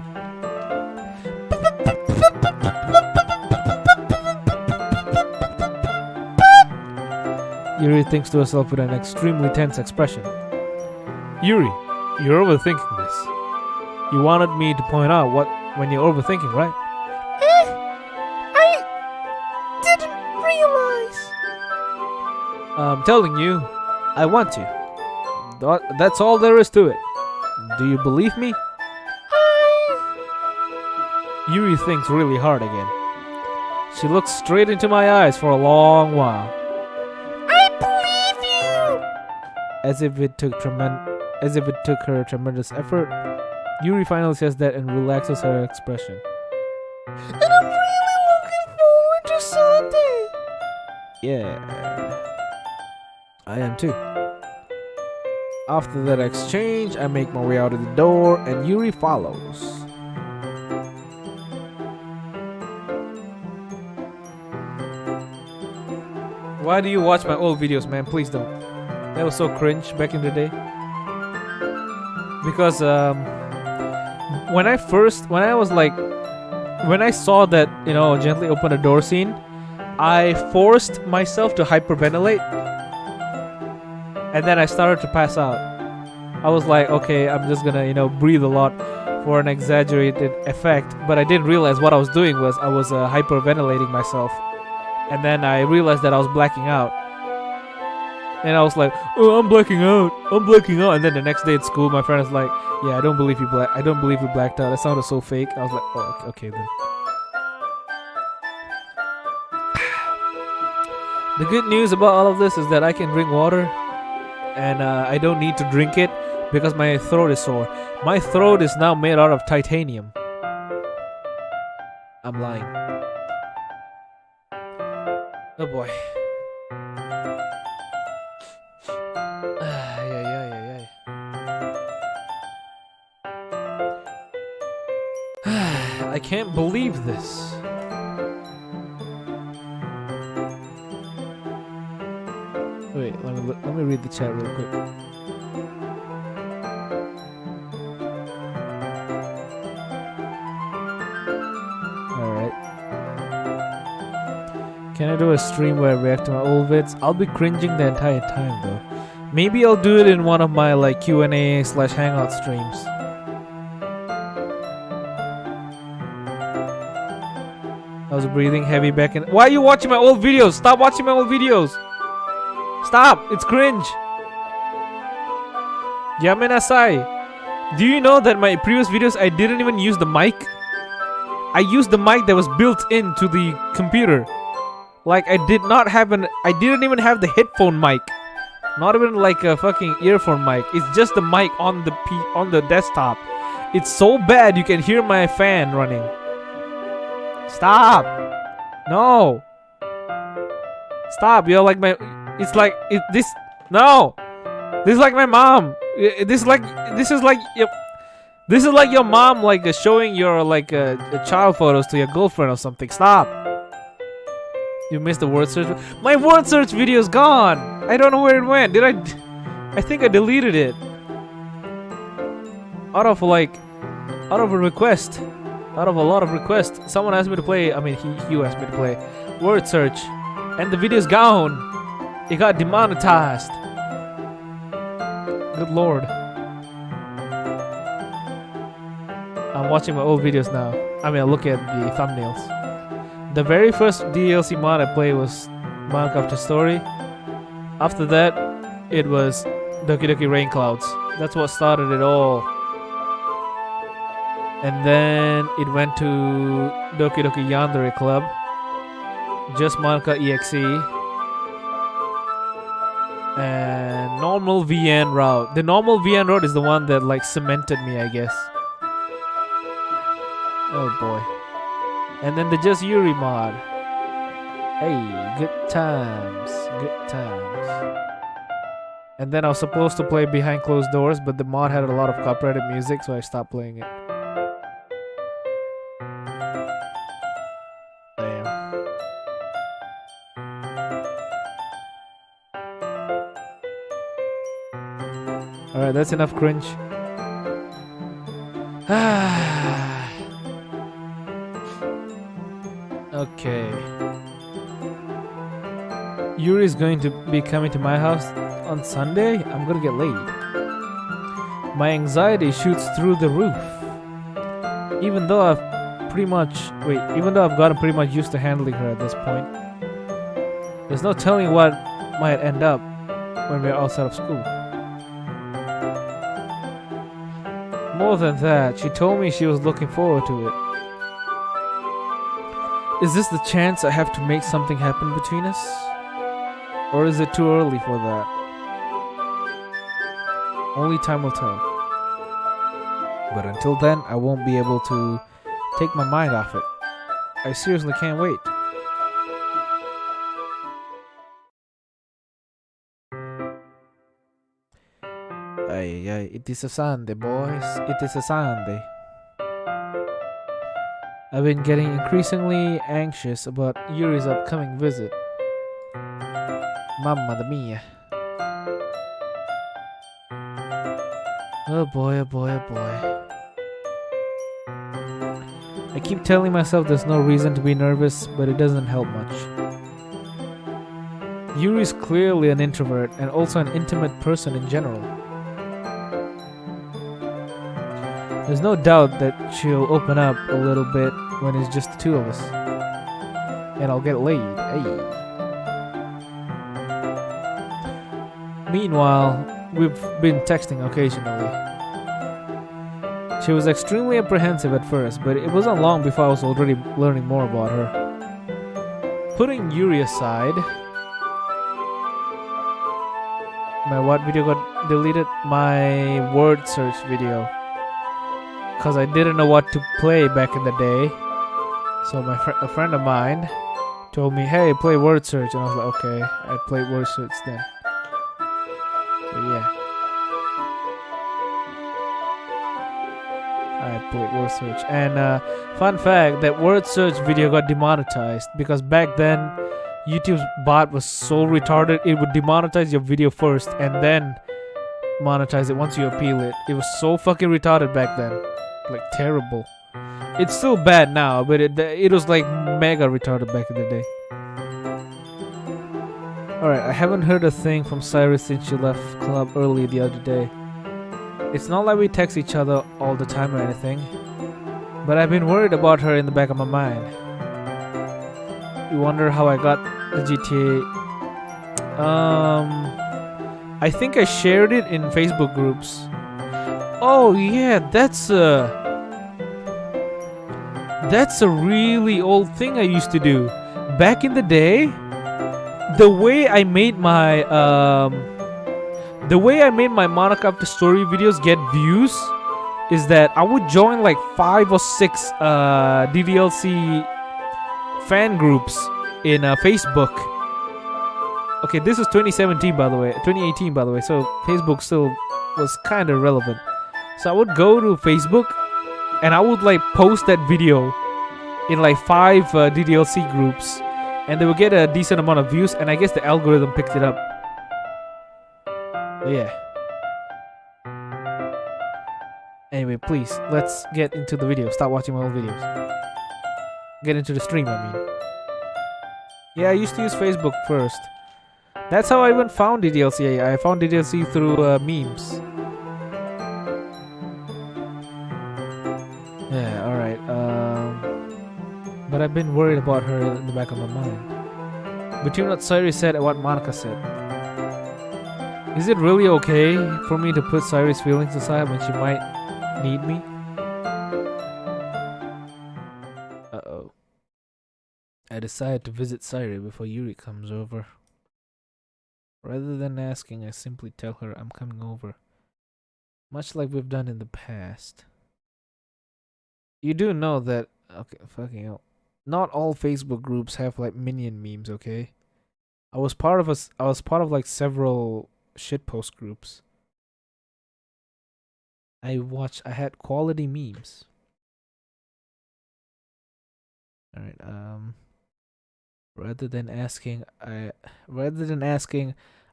Yuri thinks to herself with an extremely tense expression. Yuri, you're overthinking this. You wanted me to point out when you're overthinking, right? I didn't realize. I'm telling you, I want to. That's all there is to it. Do you believe me? Yuri thinks really hard again. She looks straight into my eyes for a long while. As if it took her tremendous effort, Yuri finally says that and relaxes her expression. And I'm really looking forward to Sunday. Yeah, I am too. After that exchange, I make my way out of the door and Yuri follows. Why do you watch my old videos, man? Please don't. That was so cringe back in the day. Because when I was like when I saw that, gently open the door scene, I forced myself to hyperventilate, and then I started to pass out. I was like, okay, I'm just gonna, breathe a lot for an exaggerated effect, but I didn't realize what I was doing was I was hyperventilating myself, and then I realized that I was blacking out, and I was like, oh, I'm blacking out, and then the next day at school, my friend was like, yeah, I don't believe you blacked out. That sounded so fake. I was like, oh, okay then. The good news about all of this is that I can drink water, and I don't need to drink it because my throat is sore. My throat is now made out of titanium. I'm lying. Oh boy. I can't believe this. Wait, let me read the chat real quick. Alright. Can I do a stream where I react to my old vids? I'll be cringing the entire time though. Maybe I'll do it in one of my like Q&A/hangout streams. I was breathing heavy back in. Why are you watching my old videos? Stop watching my old videos. Stop. It's cringe. Yamenasai. Do you know that my previous videos I didn't even use the mic? I used the mic that was built into the computer. Like I didn't even have the headphone mic. Not even like a fucking earphone mic. It's just the mic on the desktop. It's so bad you can hear my fan running. Stop! No! Stop! You're like my. It's like this. No! This is like my mom. This is like your mom like showing your like child photos to your girlfriend or something. Stop! You missed the word search. My word search video is gone. I don't know where it went. Did I? I think I deleted it. Out of a request. Out of a lot of requests, someone asked me to play. He asked me to play word search, and the video's gone. It got demonetized. Good lord. I'm watching my old videos now. I look at the thumbnails. The very first DDLC mod I played was Minecraft Story. After that, it was Doki Doki Rain Clouds. That's what started it all. And then it went to Doki Doki Yandere Club, just Minecraft EXE, and normal VN route. The normal VN route is the one that like cemented me, I guess. Oh boy. And then the Just Yuri mod. Hey, good times. And then I was supposed to play Behind Closed Doors, but the mod had a lot of copyrighted music, so I stopped playing it. Alright, that's enough cringe. Okay. Yuri is going to be coming to my house on Sunday. I'm gonna get laid. My anxiety shoots through the roof. Even though I've gotten pretty much used to handling her at this point. There's no telling what might end up when we're outside of school. More than that, she told me she was looking forward to it. Is this the chance I have to make something happen between us? Or is it too early for that? Only time will tell. But until then, I won't be able to take my mind off it. I seriously can't wait. It is a Sunday, boys. It is a Sunday. I've been getting increasingly anxious about Yuri's upcoming visit. Mamma mia. Oh boy, oh boy, oh boy. I keep telling myself there's no reason to be nervous, but it doesn't help much. Yuri's clearly an introvert and also an intimate person in general. There's no doubt that she'll open up a little bit when it's just the two of us. And I'll get laid. Hey. Meanwhile, we've been texting occasionally. She was extremely apprehensive at first, but it wasn't long before I was already learning more about her. Putting Yuri aside, my what video got deleted? My word search video. Because I didn't know what to play back in the day. So a friend of mine told me, hey, play word search. And I was like, okay. I played word search then. So yeah. I played word search. And fun fact, that word search video got demonetized. Because back then, YouTube's bot was so retarded, it would demonetize your video first and then monetize it once you appeal it. It was so fucking retarded back then. Like terrible. It's still bad now, but it was like mega retarded back in the day. Alright, I haven't heard a thing from Sayori since she left club early the other day. It's not like we text each other all the time or anything, but I've been worried about her in the back of my mind. You wonder how I got the GTA? I think I shared it in Facebook groups. Oh yeah, that's a really old thing I used to do. Back in the day, the way I made my Monica After Story videos get views is that I would join like 5 or 6 DDLC fan groups in Facebook. Okay, this is 2017 by the way, 2018 by the way, so Facebook still was kind of relevant. So I would go to Facebook and I would like post that video in like 5 DDLC groups, and they would get a decent amount of views, and I guess the algorithm picked it up. Yeah. Anyway, please, let's get into the video. Stop watching my old videos. Get into the stream, I mean. Yeah, I used to use Facebook first. That's how I even found DDLC. I found DDLC through memes. Yeah, alright. But I've been worried about her in the back of my mind. Between what Sayori said and what Monica said. Is it really okay for me to put Sayori's feelings aside when she might need me? Uh-oh. I decided to visit Sayori before Yuri comes over. Rather than asking, I simply tell her I'm coming over. Much like we've done in the past. You do know that... Okay, fucking hell. Not all Facebook groups have like minion memes, okay? I was part of like several shitpost groups. I had quality memes. Alright, rather than asking,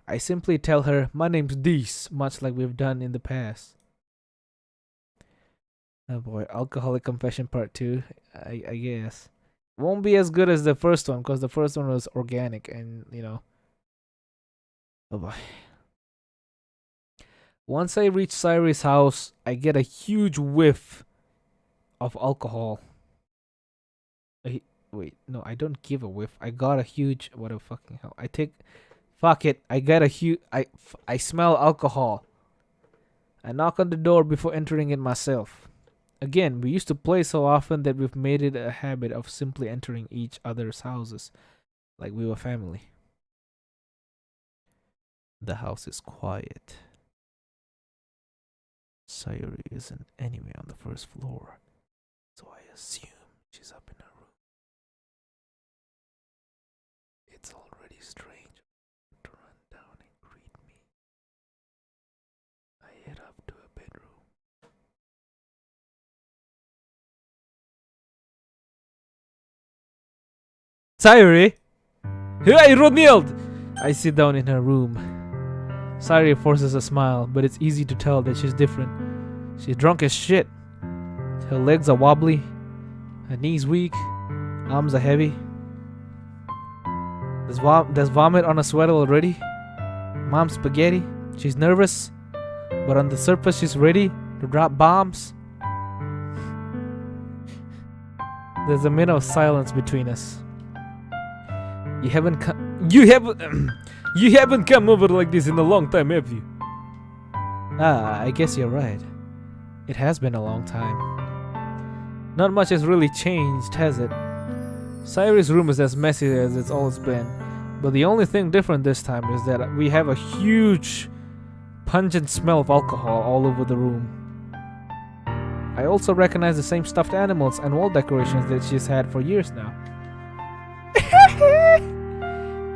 I simply tell her my name's Dees, much like we've done in the past. Oh boy, alcoholic confession part 2. I guess won't be as good as the first one because the first one was organic and you know. Oh boy. Once I reach Sayori's house, I get a huge whiff of alcohol. Wait, no, I don't give a whiff. I got a huge... What the fucking hell? Fuck it. I got a huge... I smell alcohol. I knock on the door before entering it myself. Again, we used to play so often that we've made it a habit of simply entering each other's houses. Like we were family. The house is quiet. Sayori isn't anywhere on the first floor. So I assume she's up in her room. It's already strange to run down and greet me. I head up to a bedroom. Sayori! Hey, Ronald! I sit down in her room. Sayori forces a smile, but it's easy to tell that she's different. She's drunk as shit. Her legs are wobbly. Her knees weak. Arms are heavy. There's vomit on her sweater already. Mom's spaghetti. She's nervous, but on the surface she's ready to drop bombs. There's a minute of silence between us. You haven't come over like this in a long time, have you? Ah, I guess you're right. It has been a long time. Not much has really changed, has it? Sayori's room is as messy as it's always been, but the only thing different this time is that we have a huge, pungent smell of alcohol all over the room. I also recognize the same stuffed animals and wall decorations that she's had for years now.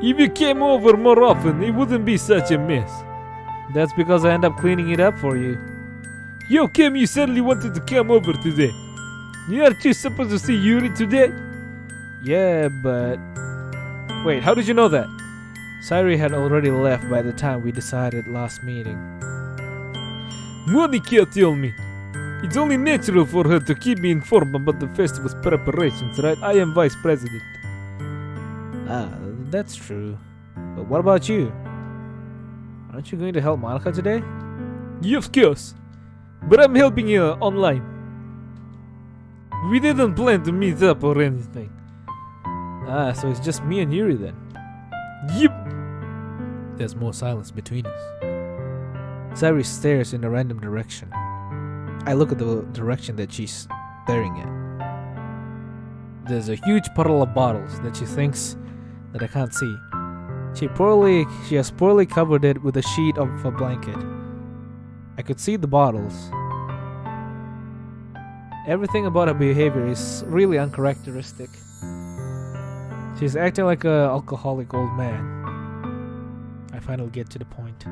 If you came over more often, it wouldn't be such a mess. That's because I end up cleaning it up for you. Yo, Kim, you suddenly wanted to come over today. Aren't you supposed to see Yuri today? Yeah, but... Wait, how did you know that? Sayori had already left by the time we decided last meeting. Monica told me. It's only natural for her to keep me informed about the festival's preparations, right? I am vice president. Ah, that's true. But what about you? Aren't you going to help Monica today? Yeah, of course. But I'm helping her online. We didn't plan to meet up or anything. Ah, so it's just me and Yuri then. Yep. There's more silence between us. Sayori stares in a random direction. I look at the direction that she's staring at. There's a huge puddle of bottles that she thinks that I can't see. She has poorly covered it with a sheet of a blanket. I could see the bottles. Everything about her behavior is really uncharacteristic. She's acting like an alcoholic old man. I finally get to the point.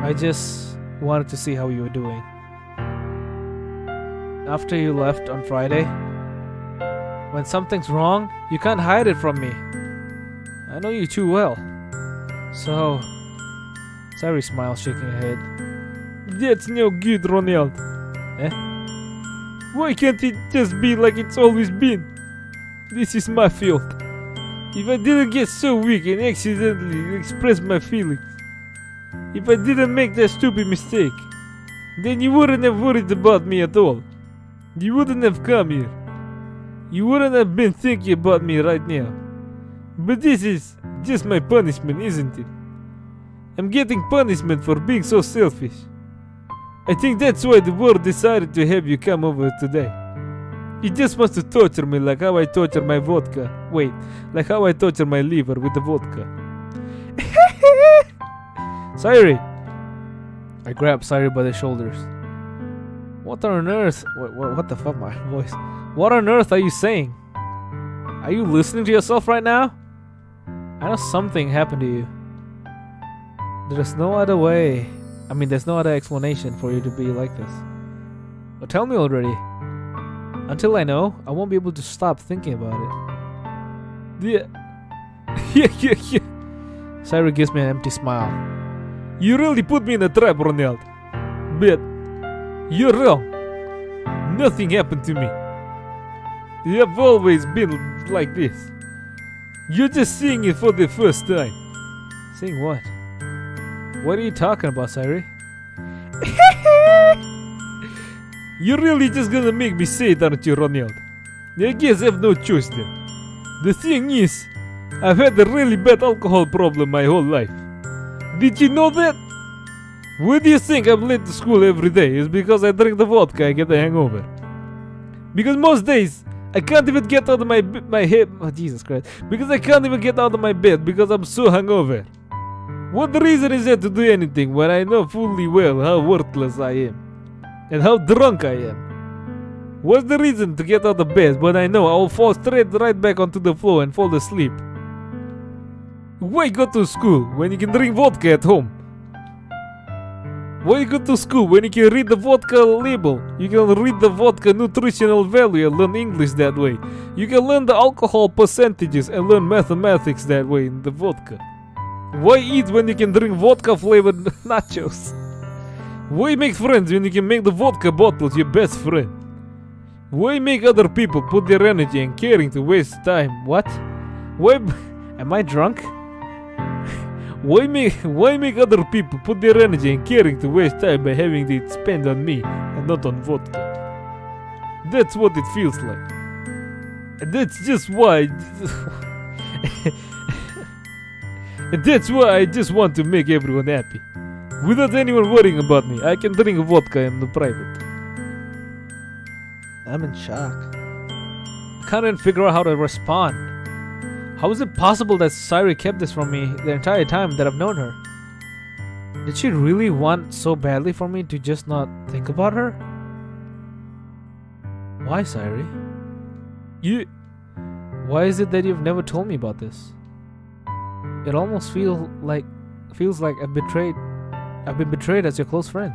I just wanted to see how you were doing. After you left on Friday, when something's wrong, you can't hide it from me. I know you too well. So, Sayori smiles, shaking her head. That's no good, Ronald. Eh? Why can't it just be like it's always been? This is my fault. If I didn't get so weak and accidentally express my feelings, if I didn't make that stupid mistake, then you wouldn't have worried about me at all. You wouldn't have come here. You wouldn't have been thinking about me right now. But this is just my punishment, isn't it? I'm getting punishment for being so selfish. I think that's why the world decided to have you come over today. It just wants to torture me like how I torture my vodka. Wait, like how I torture my liver with the vodka. Sayori! I grab Sayori by the shoulders. What on earth? What the fuck, my voice? What on earth are you saying? Are you listening to yourself right now? I know something happened to you. There's no other way. There's no other explanation for you to be like this. But tell me already. Until I know, I won't be able to stop thinking about it. Yeah. Sayori gives me an empty smile. You really put me in a trap, Ronald. But you're wrong. Nothing happened to me. You have always been like this. You're just seeing it for the first time. Seeing what? What are you talking about, Sayori? You're really just gonna make me say it, aren't you, Ronald? I guess I have no choice then. The thing is, I've had a really bad alcohol problem my whole life. Did you know that? Why do you think I'm late to school every day? It's because I drink the vodka and get a hangover. Because most days, I can't even get out of my head. Oh, Jesus Christ. Because I can't even get out of my bed because I'm so hungover. What reason is there to do anything when I know fully well how worthless I am? And how drunk I am? What's the reason to get out of bed when I know I will fall straight right back onto the floor and fall asleep? Why go to school when you can drink vodka at home? Why go to school when you can read the vodka label? You can read the vodka nutritional value and learn English that way. You can learn the alcohol percentages and learn mathematics that way in the vodka. Why eat when you can drink vodka flavored nachos? Why make friends when you can make the vodka bottles your best friend? Why make other people put their energy and caring to waste time? What? Why? Am I drunk? Why make other people put their energy and caring to waste time by having it spent on me and not on vodka? That's what it feels like. And that's just why. And that's why I just want to make everyone happy. Without anyone worrying about me, I can drink vodka in the private. I'm in shock. I can't even figure out how to respond. How is it possible that Sayori kept this from me the entire time that I've known her? Did she really want so badly for me to just not think about her? Why, Sayori? Why is it that you've never told me about this? It almost feels like I've been betrayed as your close friend.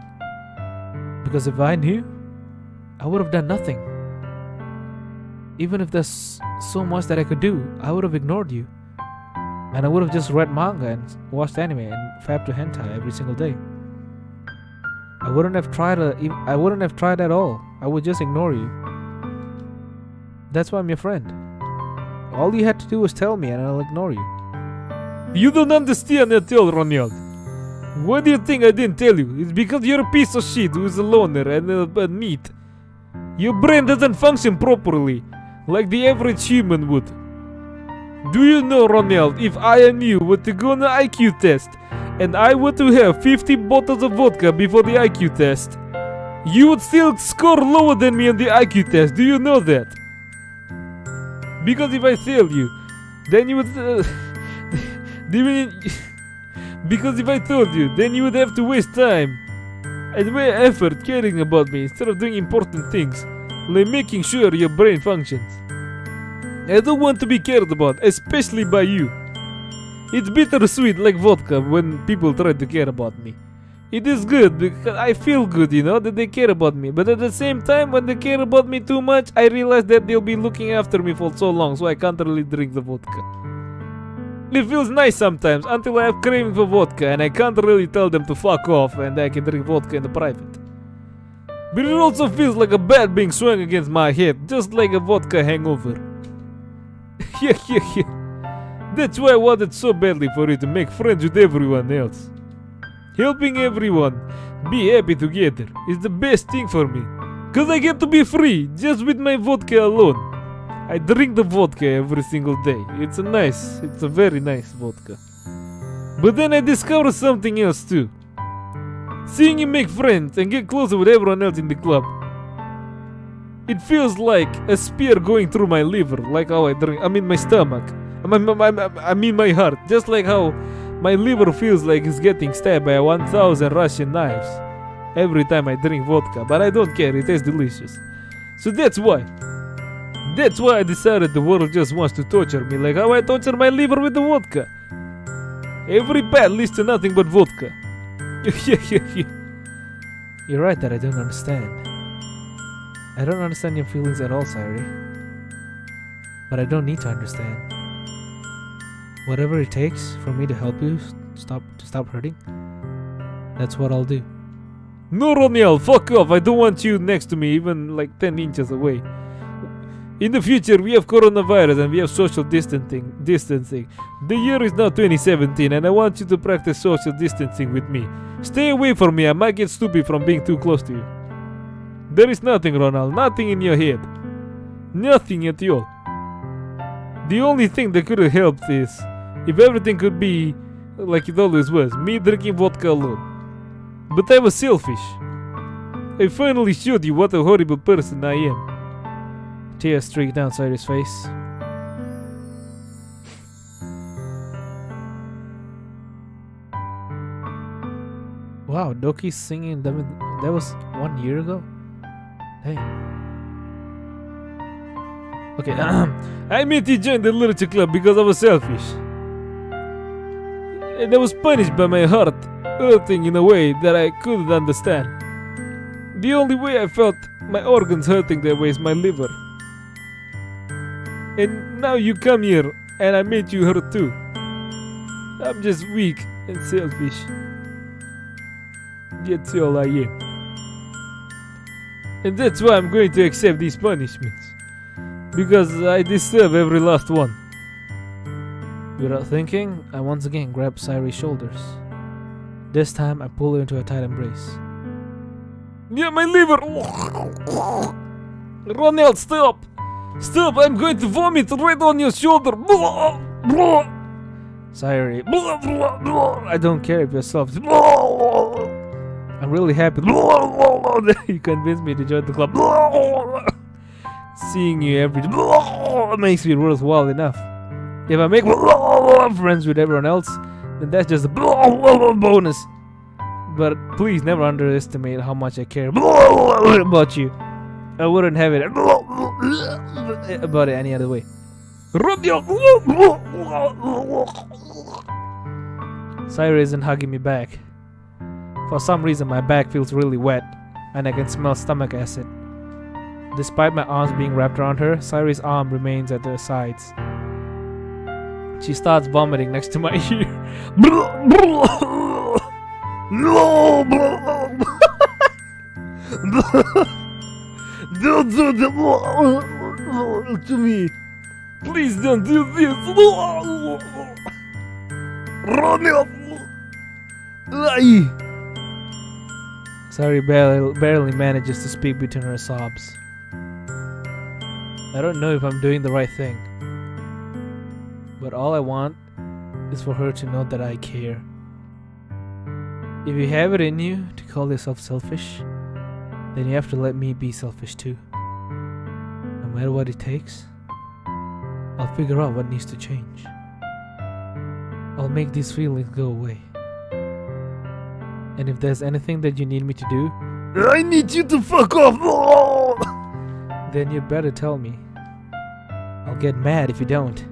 Because if I knew, I would have done nothing. Even if there's so much that I could do, I would have ignored you. And I would have just read manga and watched anime and fabbed to hentai every single day. I wouldn't have tried at all. I would just ignore you. That's why I'm your friend. All you had to do was tell me and I'll ignore you. You don't understand at all, Ronald. Why do you think I didn't tell you? It's because you're a piece of shit who's a loner and a neat. Your brain doesn't function properly, like the average human would. Do you know, Ronald, if I and you were to go on an IQ test, and I were to have 50 bottles of vodka before the IQ test, you would still score lower than me on the IQ test. Do you know that? Because if I fail you, then you would... because if I told you, then you would have to waste time and weigh effort caring about me instead of doing important things, like making sure your brain functions. I don't want to be cared about, especially by you. It's bittersweet like vodka when people try to care about me. It is good because I feel good, you know, that they care about me. But at the same time, when they care about me too much, I realize that they'll be looking after me for so long, so I can't really drink the vodka. It feels nice sometimes until I have craving for vodka and I can't really tell them to fuck off and I can drink vodka in the private. But it also feels like a bat being swung against my head, just like a vodka hangover. Yeah. That's why I wanted so badly for you to make friends with everyone else. Helping everyone be happy together is the best thing for me. Cause I get to be free just with my vodka alone. I drink the vodka every single day. It's a very nice vodka. But then I discovered something else too. Seeing you make friends and get closer with everyone else in the club. It feels like a spear going through my liver, like how I drink. I mean my stomach. I mean my heart. Just like how my liver feels like it's getting stabbed by 1,000 Russian knives every time I drink vodka. But I don't care, it tastes delicious. So that's why I decided the world just wants to torture me, like how I torture my liver with the vodka. Every path leads to nothing but vodka. You're right that I don't understand. I don't understand your feelings at all, Sayori. But I don't need to understand. Whatever it takes for me to help you stop hurting, that's what I'll do. No, Roniel, fuck off. I don't want you next to me, even like 10 inches away. In the future, we have coronavirus and we have social distancing. The year is now 2017 and I want you to practice social distancing with me. Stay away from me, I might get stupid from being too close to you. There is nothing, Ronald, nothing in your head. Nothing at all. The only thing that could have helped is if everything could be like it always was, me drinking vodka alone. But I was selfish. I finally showed you what a horrible person I am. Tears streaked down Sayori's face. Wow, Doki's singing that was 1 year ago? Hey. Okay, I made you join the literature club because I was selfish. And I was punished by my heart hurting in a way that I couldn't understand. The only way I felt my organs hurting that way is my liver. And now you come here and I made you hurt too. I'm just weak and selfish. That's all I am. And that's why I'm going to accept these punishments. Because I deserve every last one. Without thinking, I once again grab Sayori's shoulders. This time, I pull her into a tight embrace. Yeah, my liver! Ronald, stop! Stop! I'm going to vomit right on your shoulder! Sayori, I don't care if you're soft. I'm really happy. You convinced me to join the club. Seeing you every day makes me worthwhile enough. If I make friends with everyone else, then that's just a bonus. But please never underestimate how much I care about you. I wouldn't have it about it any other way. Sayori isn't hugging me back. For some reason my back feels really wet and I can smell stomach acid. Despite my arms being wrapped around her, Sayori's arm remains at her sides. She starts vomiting next to my ear. Don't do that to me. Please don't do this. Ronald. Sayori barely manages to speak between her sobs. I don't know if I'm doing the right thing, but all I want is for her to know that I care. If you have it in you to call yourself selfish, then you have to let me be selfish too. No matter what it takes, I'll figure out what needs to change. I'll make these feelings go away. And if there's anything that you need me to do, I need you to fuck off! then you'd better tell me. I'll get mad if you don't.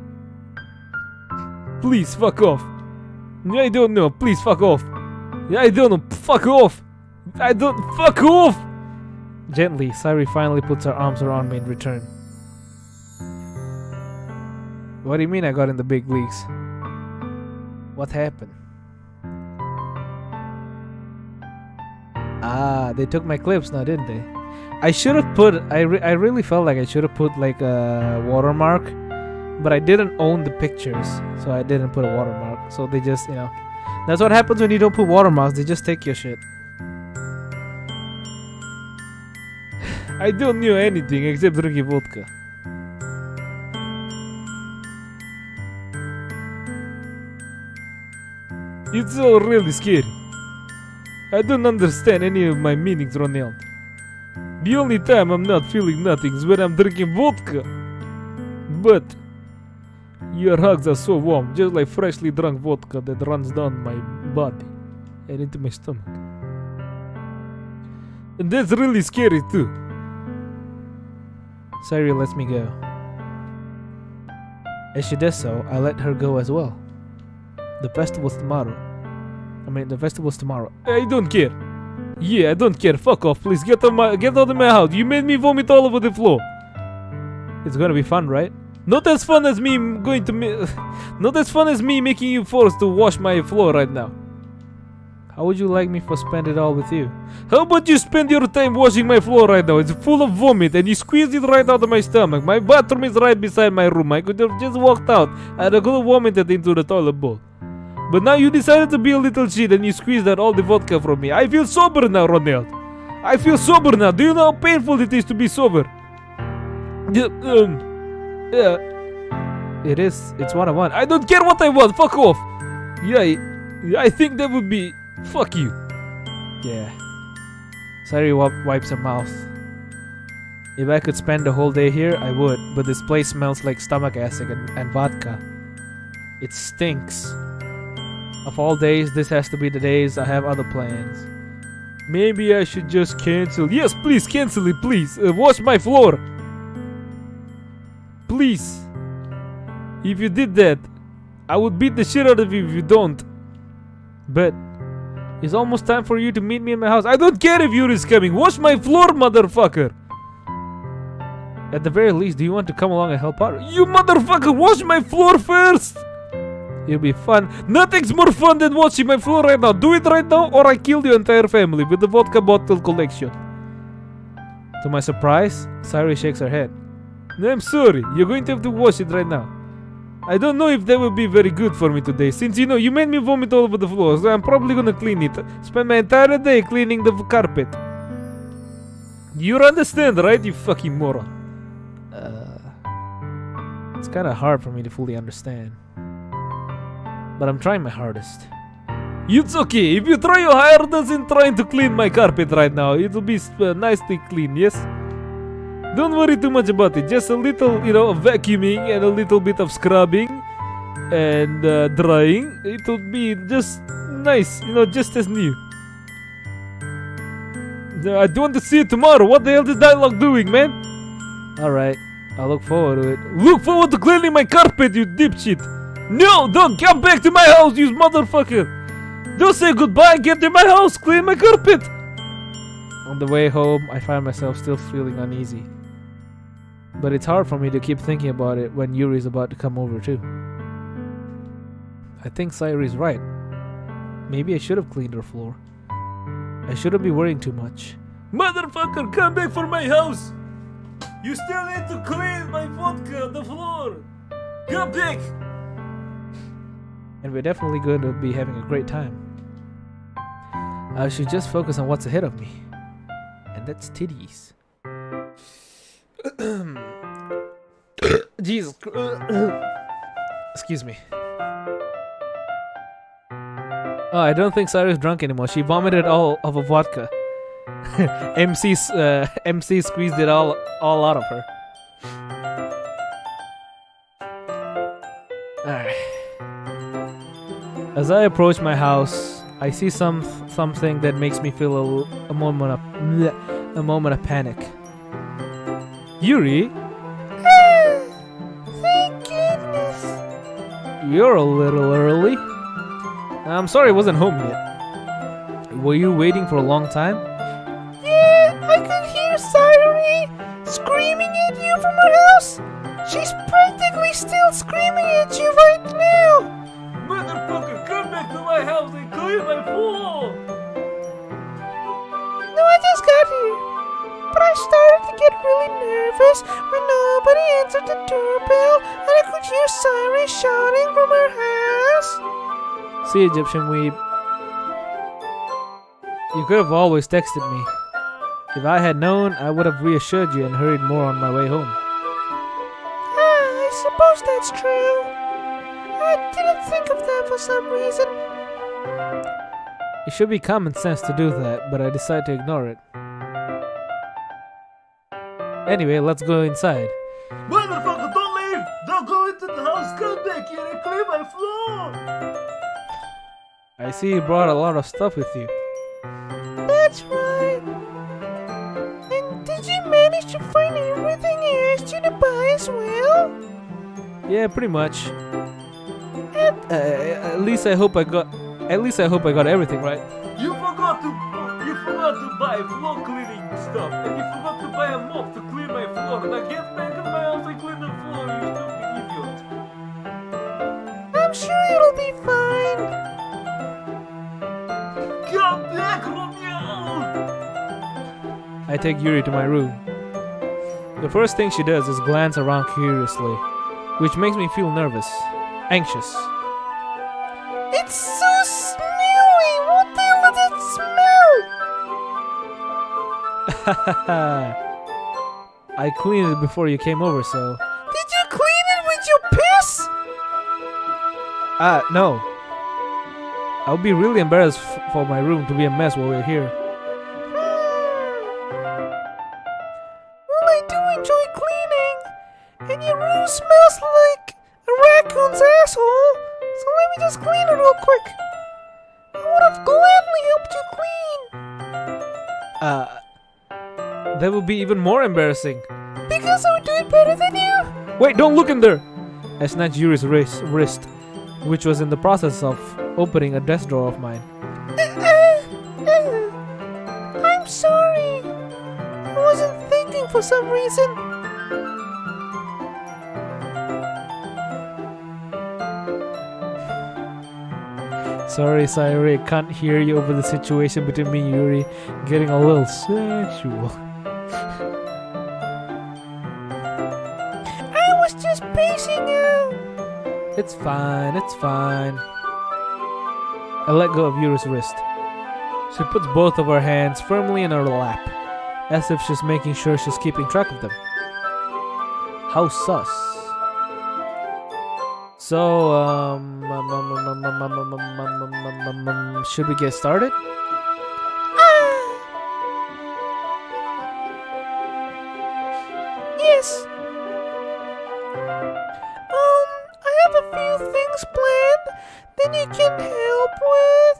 Please fuck off. I don't know. Please fuck off. I don't know. Fuck off. I don't. Fuck off. Gently, Sayori finally puts her arms around me in return. What do you mean I got in the big leagues? What happened? Ah, they took my clips now, didn't they? I should have put. I really felt like I should have put like a watermark, but I didn't own the pictures, so I didn't put a watermark. So they just, that's what happens when you don't put watermarks. They just take your shit. I don't know anything except drinking vodka. It's all really scary. I don't understand any of my meanings, Ronald. The only time I'm not feeling nothing is when I'm drinking vodka. But your hugs are so warm, just like freshly drunk vodka that runs down my body and into my stomach. And that's really scary too. Sayori lets me go. As she does so, I let her go as well. The festival's tomorrow. I don't care. Yeah, I don't care. Fuck off, please. Get out of my house. You made me vomit all over the floor. It's gonna be fun, right? Not as fun as me not as fun as me making you forced to wash my floor right now. How would you like me to spend it all with you? How about you spend your time washing my floor right now? It's full of vomit and you squeezed it right out of my stomach. My bathroom is right beside my room. I could have just walked out and I could have vomited into the toilet bowl. But now you decided to be a little shit and you squeezed out all the vodka from me. I feel sober now, Ronald. I feel sober now. Do you know how painful it is to be sober? It is. It's what I want. I don't care what I want. Fuck off. Yeah, I think that would be... Fuck you. Yeah. Sayori wipes her mouth. If I could spend the whole day here, I would. But this place smells like stomach acid and vodka. It stinks. Of all days, this has to be the days I have other plans. Maybe I should just cancel. Yes, please cancel it, please. Wash my floor. Please. If you did that, I would beat the shit out of you if you don't. But it's almost time for you to meet me in my house. I don't care if Yuri's coming. Wash my floor, motherfucker. At the very least, do you want to come along and help out? You motherfucker, wash my floor first. It'll be fun. Nothing's more fun than watching my floor right now. Do it right now or I kill your entire family with the vodka bottle collection. To my surprise, Sayori shakes her head. No, I'm sorry. You're going to have to wash it right now. I don't know if that will be very good for me today, since you know you made me vomit all over the floor, so I'm probably gonna clean it. Spend my entire day cleaning the carpet. You understand, right, you fucking moron? It's kind of hard for me to fully understand. But I'm trying my hardest. It's okay. If you try your hardest in trying to clean my carpet right now, it'll be nicely clean, yes? Don't worry too much about it. Just a little, vacuuming and a little bit of scrubbing and drying. It will be just nice, just as new. I don't want to see it tomorrow. What the hell is dialogue doing, man? Alright, I look forward to it. Look forward to cleaning my carpet, you dipshit. No, don't come back to my house, you motherfucker. Don't say goodbye, get to my house, clean my carpet. On the way home, I find myself still feeling uneasy. But it's hard for me to keep thinking about it when Yuri's about to come over too. I think Sayori's right. Maybe I should have cleaned her floor. I shouldn't be worrying too much. Motherfucker, come back for my house. You still need to clean my vodka, the floor. Come back. And we're definitely going to be having a great time. I should just focus on what's ahead of me. And that's titties. Jesus. Excuse me. Oh, I don't think Sayori's drunk anymore. She vomited all of a vodka. MC squeezed it all out of her. Alright. As I approach my house, I see something that makes me feel a moment of panic. Yuri? Thank goodness. You're a little early. I'm sorry I wasn't home yet. Were you waiting for a long time? Yeah, I could hear Sayori screaming at you from her house. She's practically still screaming at you right now. Motherfucker, come back to my house and clean my floor. No, I just got here. But I started to get really nervous when nobody answered the doorbell and I could hear Sayori shouting from her house. See, Egyptian weeb. You could have always texted me. If I had known, I would have reassured you and hurried more on my way home. I suppose that's true. I didn't think of that for some reason. It should be common sense to do that, but I decided to ignore it. Anyway, let's go inside. Motherfucker, don't leave! Don't go into the house! Come back here and clean my floor! I see you brought a lot of stuff with you. That's right. And did you manage to find everything I asked you to buy as well? Yeah, pretty much. At least I hope I got everything right. You forgot to buy floor cleaning stuff, and you forgot to buy a mop to clean my floor. Now get back in my house and clean the floor, you stupid idiot. I'm sure it'll be fine. Come back, Romeo! I take Yuri to my room. The first thing she does is glance around curiously, which makes me feel nervous, anxious. It's so smelly! What the hell does it smell? I cleaned it before you came over, so... Did you clean it with your piss? No. I'll be really embarrassed for my room to be a mess while we're here. Well, I do enjoy cleaning, and your room smells like a raccoon's asshole, so let me just clean it real quick. I would have gladly helped you clean. That would be even more embarrassing. Because I would do it better than you. Wait, don't look in there! I snatched Yuri's wrist, which was in the process of opening a desk drawer of mine. I'm sorry. I wasn't thinking for some reason. Sorry, Sayori, I can't hear you over the situation between me and Yuri getting a little sexual. I was just pacing out. It's fine, it's fine. I let go of Yuri's wrist. She puts both of her hands firmly in her lap, as if she's making sure she's keeping track of them. How sus. So, should we get started? Yes. I have a few things planned that you can help with.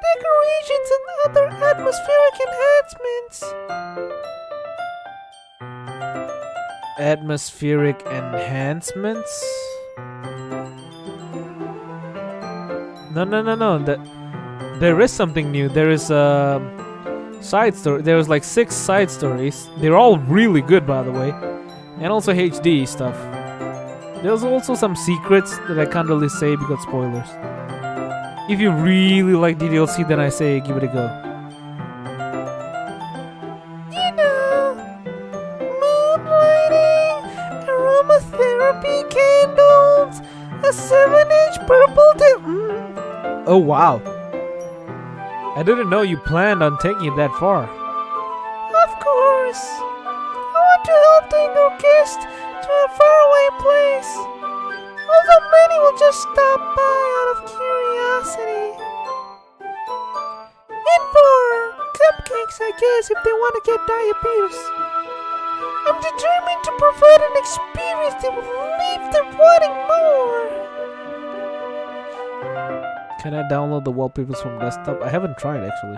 Decorations and other atmospheric enhancements. Atmospheric enhancements? No. There is something new. There is a side story. There's like 6 side stories. They're all really good, by the way, and also HD stuff. There's also some secrets that I can't really say because spoilers. If you really like DDLC, then I say give it a go. You know, moonlighting, aromatherapy candles, a 7-inch purple Oh wow! I didn't know you planned on taking it that far. Of course. I want to help take our guest to a faraway place. Although many will just stop by out of curiosity. And for cupcakes, I guess, if they want to get diabetes. I'm determined to provide an experience that will leave them wanting more. Can I download the wallpapers from desktop? I haven't tried actually.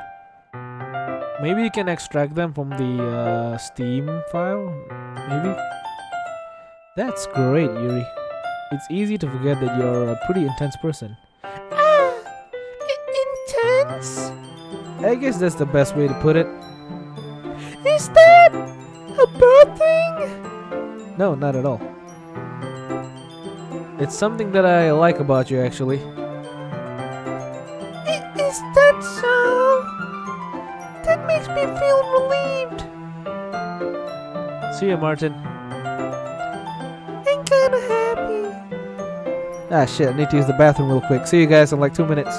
Maybe you can extract them from the Steam file? Maybe? That's great, Yuri. It's easy to forget that you're a pretty intense person. Intense? I guess that's the best way to put it. Is that a bad thing? No, not at all. It's something that I like about you actually. Is that so? That makes me feel relieved. See you, Martin. I'm kinda happy. Ah shit, I need to use the bathroom real quick. See you guys in like 2 minutes.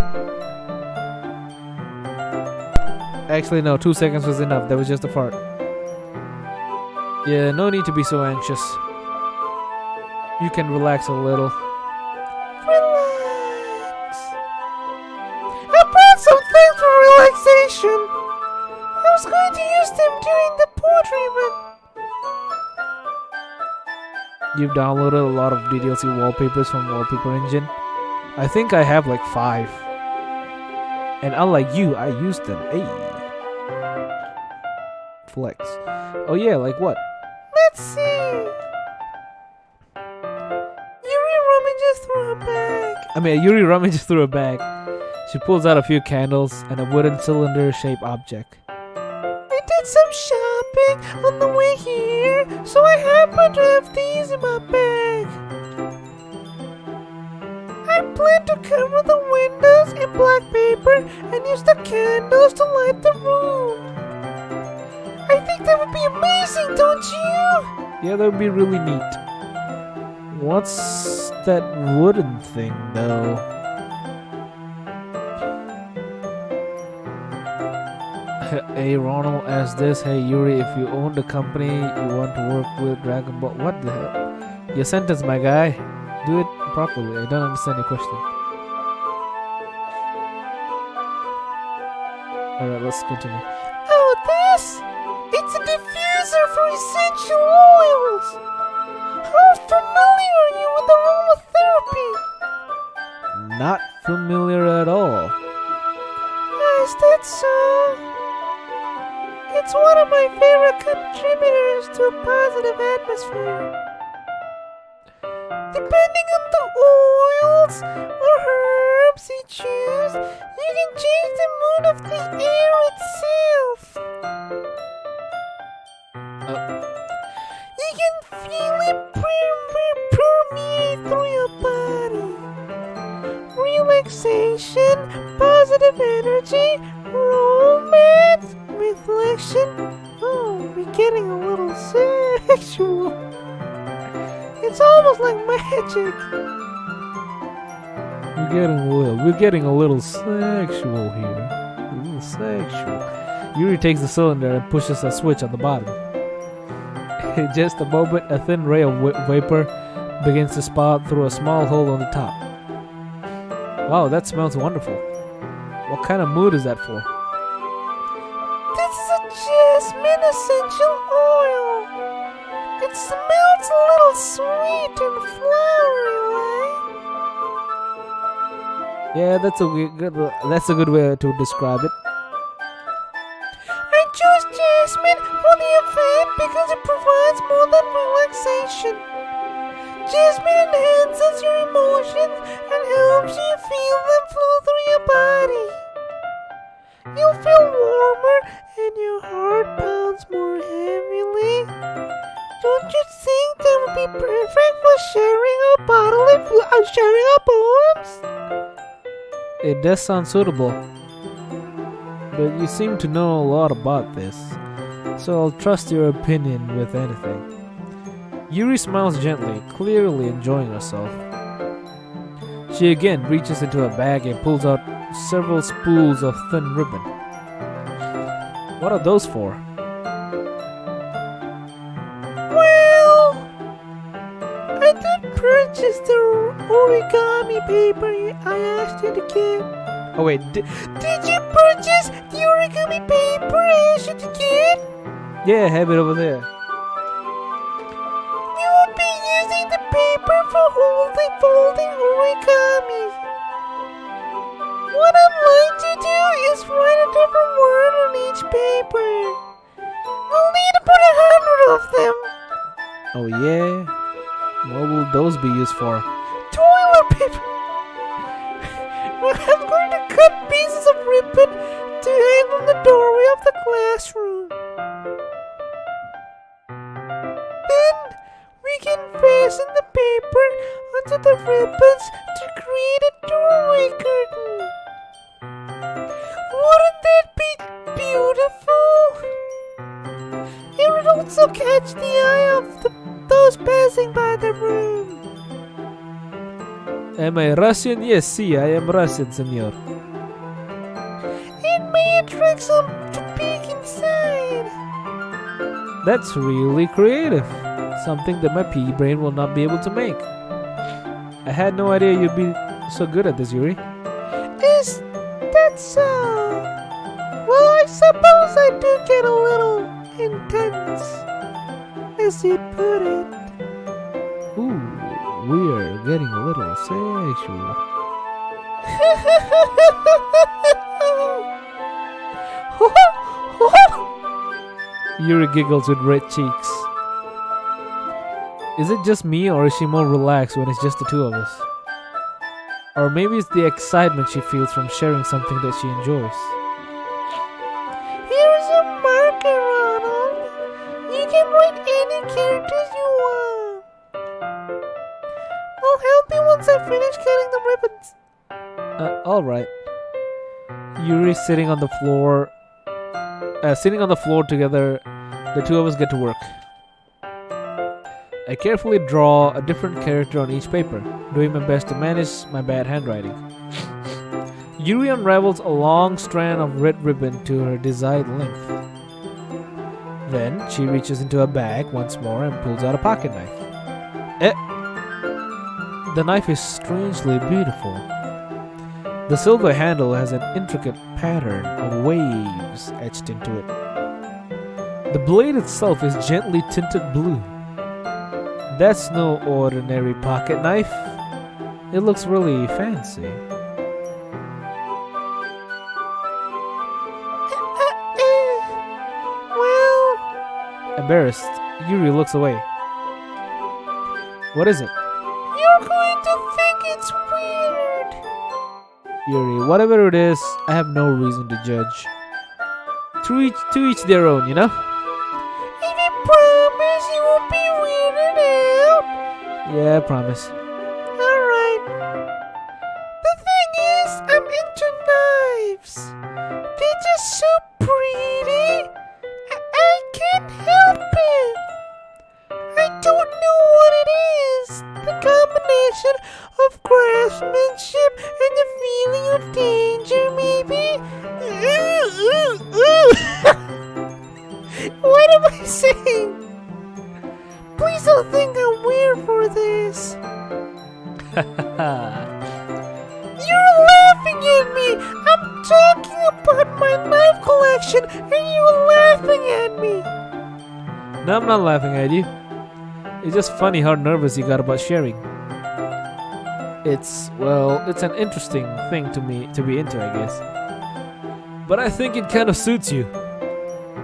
Actually no, 2 seconds was enough. That was just a fart. Yeah, no need to be so anxious. You can relax a little. Relax. I brought some things for relaxation. I was going to use them during the poetry, but You've downloaded a lot of DDLC wallpapers from Wallpaper Engine. I think I have like 5. And unlike you, I used them. Hey. Flex. Oh yeah, like what? let's see. Yuri rummages through her bag. Yuri rummages through a bag. She pulls out a few candles and a wooden cylinder-shaped object. I did some shopping on the way here, so I happen to have these in my bag. I plan to cover the windows in black paper and use the candles to light the room. I think that would be amazing, don't you? Yeah, that would be really neat. What's that wooden thing, though? Hey, Ronald asked this. Hey, Yuri, if you own the company you want to work with Dragon Ball... What the hell? Your sentence, my guy. Do it properly. I don't understand your question. Alright, let's continue. Oh, this? It's a diffuser for essential oils. How familiar are you with aromatherapy? Not familiar at all. Is that so? It's one of my favorite contributors to a positive atmosphere. Depending on the oils or herbs you choose, you can change the mood of the air itself. You can feel it permeate through your body. relaxation, positive energy, romance, reflection. Oh, we're getting a little sexual. It's almost like magic. We're getting a little sexual here. A little sexual. Yuri takes the cylinder and pushes a switch on the bottom. In just a moment, a thin ray of vapor begins to spout through a small hole on the top. Wow, that smells wonderful. What kind of mood is that for? This is a jasmine essential oil. It smells a little sweet and flowery, right? Yeah, that's a good way to describe it. I chose jasmine for the event because it provides more than relaxation. Jasmine enhances your emotions and helps you feel them flow through your body. You'll feel warmer and your heart pounds more heavily. Don't you think that would be perfect for sharing a bottle of sharing our poems? It does sound suitable. But you seem to know a lot about this, so I'll trust your opinion with anything. Yuri smiles gently, clearly enjoying herself. She again reaches into a bag and pulls out several spools of thin ribbon. What are those for? Well, I did purchase the origami paper I asked you to get. Oh wait, Did you purchase the origami paper I asked you to get? Yeah, have it over there. You will be using the paper for folding origamis. What I'd like to do is write a different word on each paper. I'll need about 100 of them. Oh yeah? What will those be used for? Toilet paper. I'm going to cut pieces of ribbon to hang on the doorway of the classroom. Then we can fasten the paper onto the ribbons to create a doorway curtain. Wouldn't that be beautiful? It would also catch the eye of those passing by the room. Am I Russian? Yes, see, I am Russian, senor. It may attract some to peek inside. That's really creative. Something that my pea brain will not be able to make. I had no idea you'd be so good at this, Yuri. Is that so? Well, I suppose I do get a little intense, as you put it. Ooh, we're getting a little sexual. Yuri giggles with red cheeks. Is it just me, or is she more relaxed when it's just the two of us? Or maybe it's the excitement she feels from sharing something that she enjoys. Here's a marker, Ronald. You can write any characters you want. I'll help you once I finish cutting the ribbons. Alright. Yuri sitting on the floor together, the two of us get to work. I carefully draw a different character on each paper, doing my best to manage my bad handwriting. Yuri unravels a long strand of red ribbon to her desired length. Then she reaches into a bag once more and pulls out a pocket knife. The knife is strangely beautiful. The silver handle has an intricate pattern of waves etched into it. The blade itself is gently tinted blue. That's no ordinary pocket knife. It looks really fancy. Well, Embarrassed, Yuri looks away. What is it? you're going to think it's weird. Yuri, whatever it is, I have no reason to judge. To each their own, you know? If you promise you won't be weirded out. Yeah, I promise. Alright. The thing combination of craftsmanship and the feeling of danger, maybe? What am I saying? Please don't think I'm weird for this. You're laughing at me. I'm talking about my knife collection and you're laughing at me. No, I'm not laughing at you. It's just funny how nervous you got about sharing. It's an interesting thing to me to be into, I guess. But I think it kind of suits you.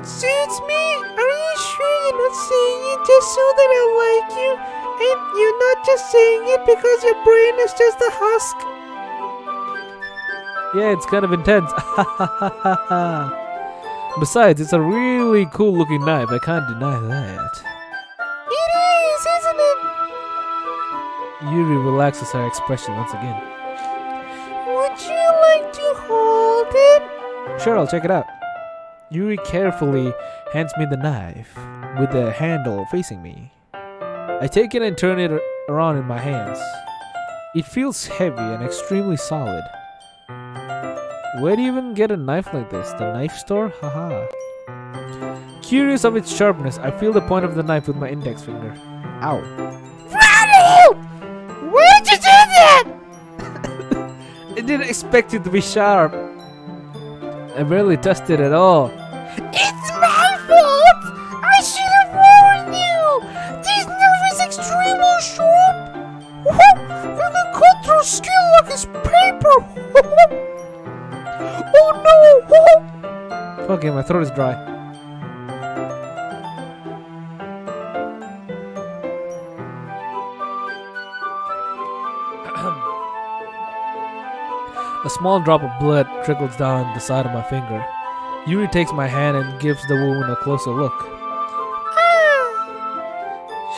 Suits me? Are you sure you're not saying it just so that I like you? And you're not just saying it because your brain is just a husk? Yeah, it's kind of intense. Besides, it's a really cool looking knife. I can't deny that. It is, isn't it? Yuri relaxes her expression once again. Would you like to hold it? Sure, I'll check it out. Yuri carefully hands me the knife with the handle facing me. I take it and turn it around in my hands. It feels heavy and extremely solid. Where do you even get a knife like this? The knife store? Haha. Curious of its sharpness, I feel the point of the knife with my index finger. Ow. Ronald! Where'd you do that? I didn't expect it to be sharp. I barely touched it at all. It's my fault! I should have warned you! This knife is extremely sharp! You can cut through skin like it's paper! Oh no! Fuck it, my throat is dry. A small drop of blood trickles down the side of my finger. Yuri takes my hand and gives the wound a closer look.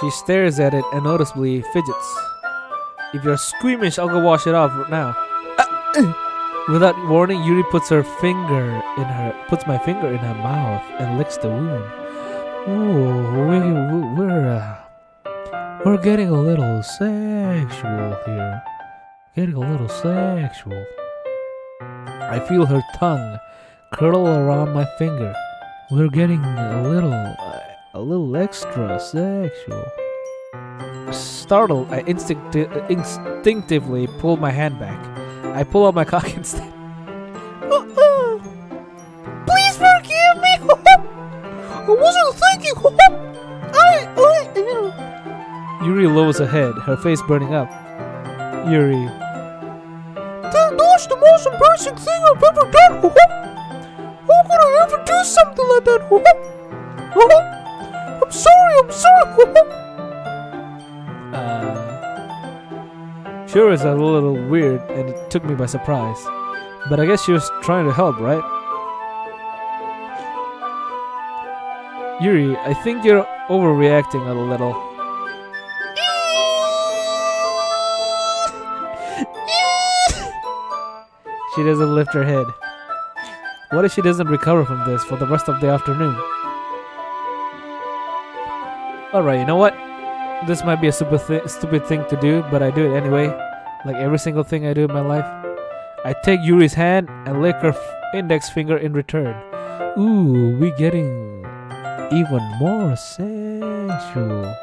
She stares at it and noticeably fidgets. If you're squeamish, I'll go wash it off now. Without warning, Yuri puts my finger in her mouth and licks the wound. Ooh, we're getting a little sexual here. Getting a little sexual. I feel her tongue curl around my finger. We're getting a little extra sexual. Startled, I instinctively pull my hand back. I pull out my cock instead. Please forgive me! I wasn't thinking! Yuri lowers her head, her face burning up. Yuri. That's the most embarrassing thing I've ever done! How could I ever do something like that? I'm sorry! Sure, it's a little weird and it took me by surprise. But I guess she was trying to help, right? Yuri, I think you're overreacting a little. She doesn't lift her head. What if she doesn't recover from this for the rest of the afternoon? Alright, you know what? This might be a stupid thing to do, but I do it anyway. Like every single thing I do in my life. I take Yuri's hand and lick her index finger in return. Ooh, we getting even more sensual.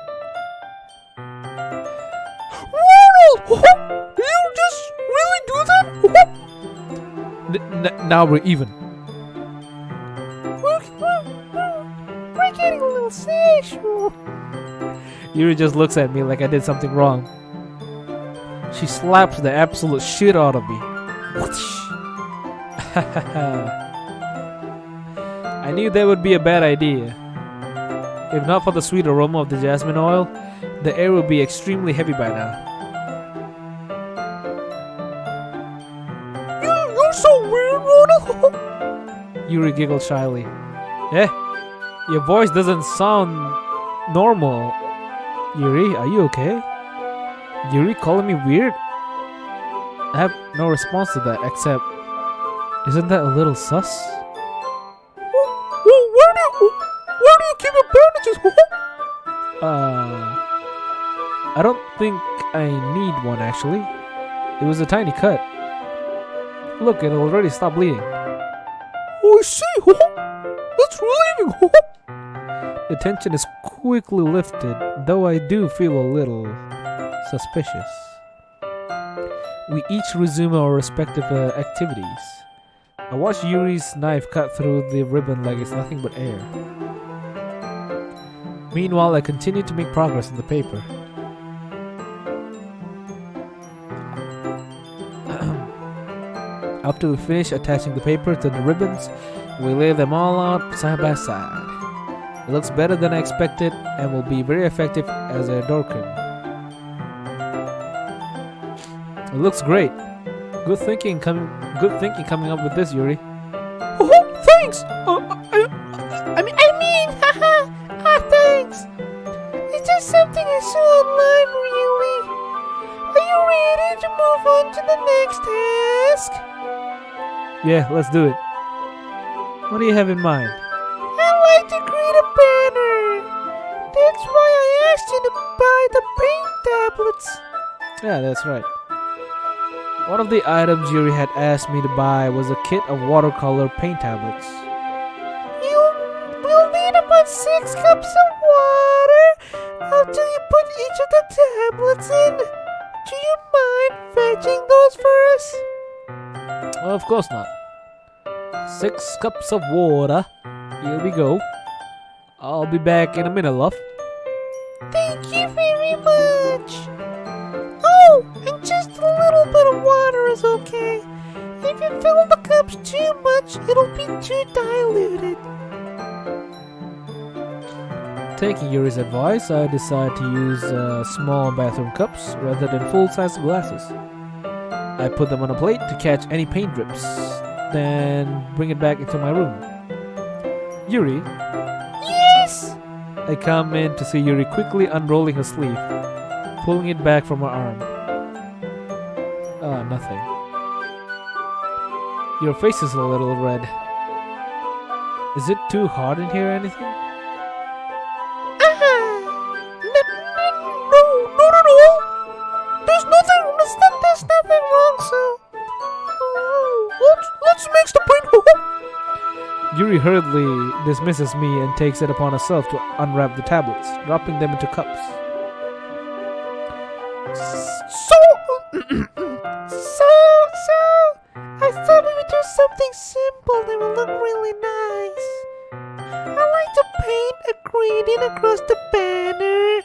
Ronald! You just really do that? Now we're even. We're getting a little sexual. Yuri just looks at me like I did something wrong. She slaps the absolute shit out of me. I knew that would be a bad idea. If not for the sweet aroma of the jasmine oil, the air would be extremely heavy by now. You're so weird, Ronald. Yuri giggled shyly. Eh? Your voice doesn't sound normal. Yuri, are you okay? Yuri calling me weird? I have no response to that except, isn't that a little sus? Where do you keep your bandages? I don't think I need one actually. It was a tiny cut. Look, it already stopped bleeding. Oh, I see. That's relieving. The tension is quickly lifted, though I do feel a little suspicious. We each resume our respective activities. I watch Yuri's knife cut through the ribbon like it's nothing but air. Meanwhile, I continue to make progress in the paper. After we finish attaching the paper to the ribbons, we lay them all out side by side. It looks better than I expected and will be very effective as a DOKI. It looks great. Good thinking coming up with this, Yuri. Oh, thanks. I mean, haha. Thanks. It's just something I saw online, really. Are you ready to move on to the next task? Yeah, let's do it. What do you have in mind? I'd like to create a banner. That's why I asked you to buy the paint tablets. Yeah, that's right. One of the items Yuri had asked me to buy was a kit of watercolor paint tablets. We'll need about 6 cups of water after you put each of the tablets in. Do you mind fetching those for us? Of course not. 6 cups of water. Here we go. I'll be back in a minute, love. Thank you very much. Oh, and just a little bit of water is okay. If you fill the cups too much, it'll be too diluted. Taking Yuri's advice, I decided to use small bathroom cups rather than full-size glasses. I put them on a plate to catch any paint drips, then bring it back into my room. Yuri? Yes? I come in to see Yuri quickly unrolling her sleeve, pulling it back from her arm. Ah, nothing. Your face is a little red. Is it too hot in here or anything? Not at all. There's nothing wrong, so let's mix the paint. Yuri hurriedly dismisses me and takes it upon herself to unwrap the tablets, dropping them into cups. So, I thought we would do something simple that will look really nice. I like to paint a gradient across the banner,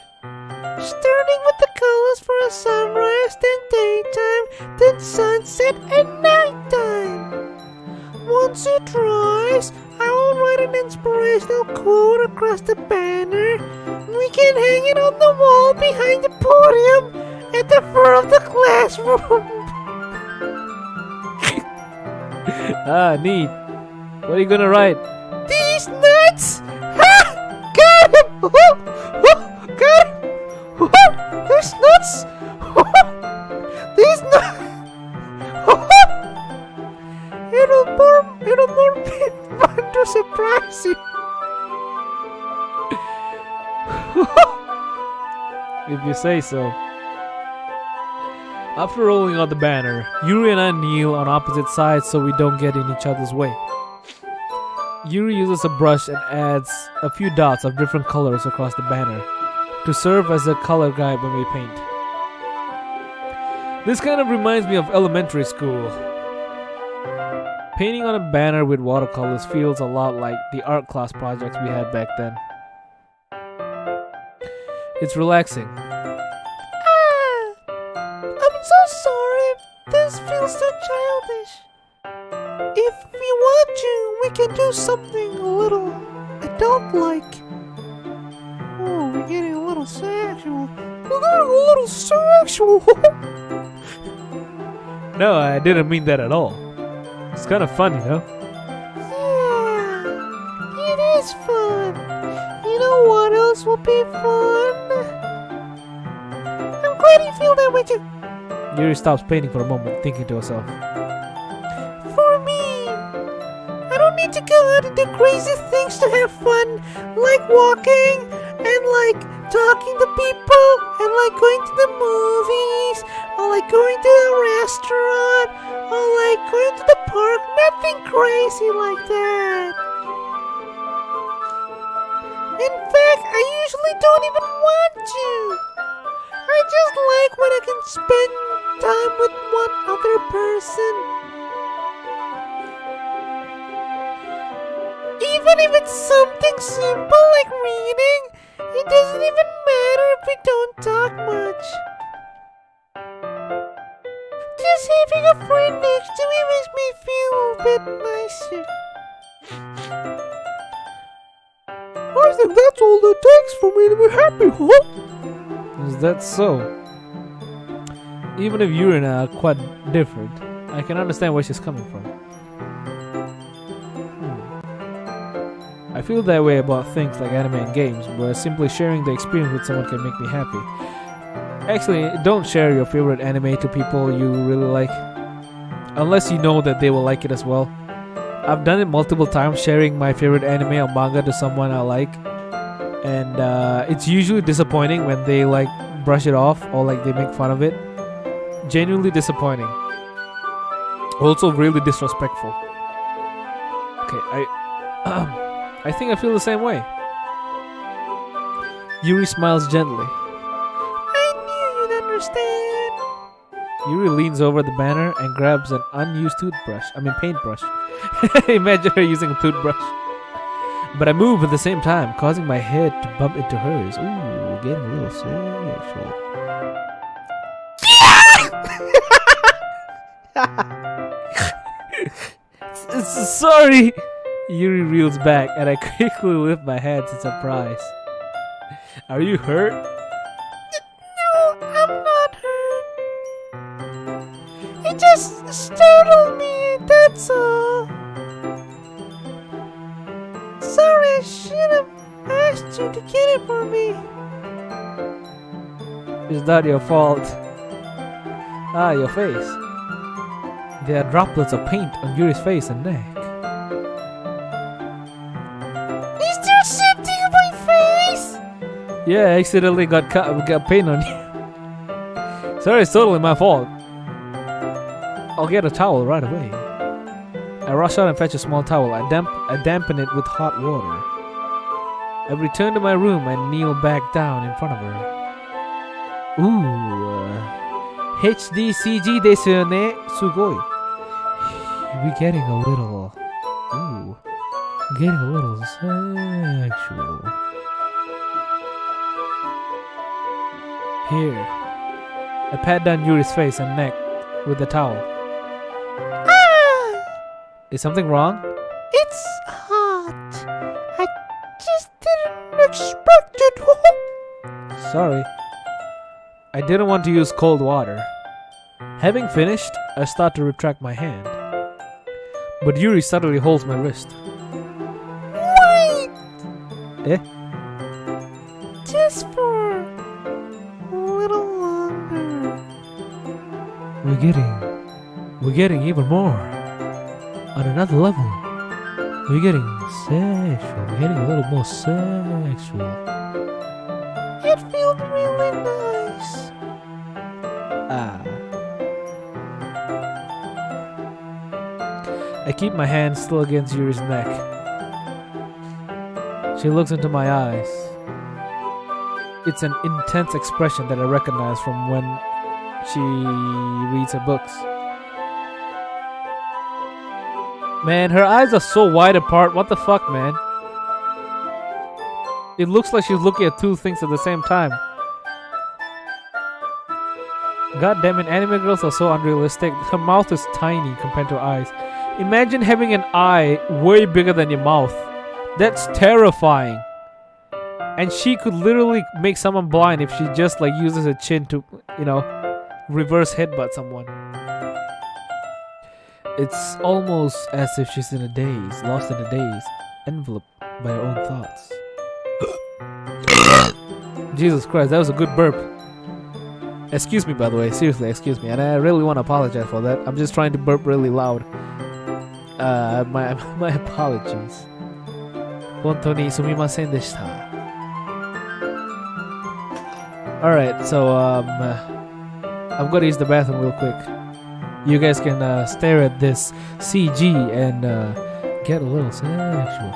starting with the colors for a sunrise, then daytime, then sunset and nighttime. Once it dries, I will write an inspirational quote across the banner. We can hang it on the wall behind the podium at the front of the classroom. Ah, neat. What are you gonna write? These nuts! Ha! Got him! Got him! These nuts! These nuts! It'll more be fun to surprise you. If you say so. After rolling out the banner, Yuri and I kneel on opposite sides so we don't get in each other's way. Yuri uses a brush and adds a few dots of different colors across the banner to serve as a color guide when we paint. This kind of reminds me of elementary school. Painting on a banner with watercolors feels a lot like the art class projects we had back then. It's relaxing. I'm so sorry. This feels so childish. If we want to, we can do something a little adult-like. Oh, we're getting a little sexual. No, I didn't mean that at all. It's kind of fun, you know? Yeah, it is fun. You know what else will be fun? I'm glad you feel that way too. Yuri stops painting for a moment, thinking to herself. For me, I don't need to go out and do crazy things to have fun, like walking and like talking to people I like going to the movies. I like going to a restaurant. I like going to the park. Nothing crazy like that. In fact, I usually don't even want to. I just like when I can spend time with one other person. Even if it's something simple like reading, it doesn't even matter if we don't talk much. Just having a friend next to me makes me feel a bit nicer. I think that's all it takes for me to be happy, huh? Is that so? Even if Yuri and I are quite different, I can understand where she's coming from. I feel that way about things like anime and games, where simply sharing the experience with someone can make me happy. Actually, don't share your favorite anime to people you really like, unless you know that they will like it as well. I've done it multiple times, sharing my favorite anime or manga to someone I like, and it's usually disappointing when they like brush it off or like they make fun of it. Genuinely disappointing. Also really disrespectful. Okay, I think I feel the same way. Yuri smiles gently. I knew you'd understand. Yuri leans over the banner and grabs an unused paintbrush. Imagine her using a toothbrush. But I move at the same time, causing my head to bump into hers. Ooh, getting a little sexual. Sorry! Yuri reels back, and I quickly lift my hands in surprise. Are you hurt? No, I'm not hurt. It just startled me, that's all. Sorry, I should have asked you to get it for me. It's not your fault. Ah, your face. There are droplets of paint on Yuri's face and neck. Is there something on my face? Yeah, I accidentally got paint on you. Sorry, it's totally my fault. I'll get a towel right away. I rush out and fetch a small towel. I dampen it with hot water. I return to my room and kneel back down in front of her. Ooh, HD CG desu yo ne, sugoi. We're getting a little sexual. Here, I pat down Yuri's face and neck with the towel. Ah! Is something wrong? It's hot. I just didn't expect it. Sorry. I didn't want to use cold water. Having finished, I start to retract my hand. But Yuri suddenly holds my wrist. Wait! Eh? Just for a little longer. We're getting even more. On another level. We're getting sexual. We're getting a little more sexual. It felt really nice. Ah. I keep my hand still against Yuri's neck. She looks into my eyes. It's an intense expression that I recognize from when she reads her books. Man, her eyes are so wide apart. What the fuck, man? It looks like she's looking at two things at the same time. God damn it, anime girls are so unrealistic. Her mouth is tiny compared to her eyes. Imagine having an eye way bigger than your mouth. That's terrifying. And she could literally make someone blind if she just like uses her chin to, reverse headbutt someone. It's almost as if she's in a daze, lost in a daze, enveloped by her own thoughts. Jesus Christ, that was a good burp. Excuse me, by the way, seriously, excuse me, and I really want to apologize for that. I'm just trying to burp really loud. My apologies. 本当にすみませんでした. Alright, so I'm gonna use the bathroom real quick. You guys can stare at this CG and get a little sexual.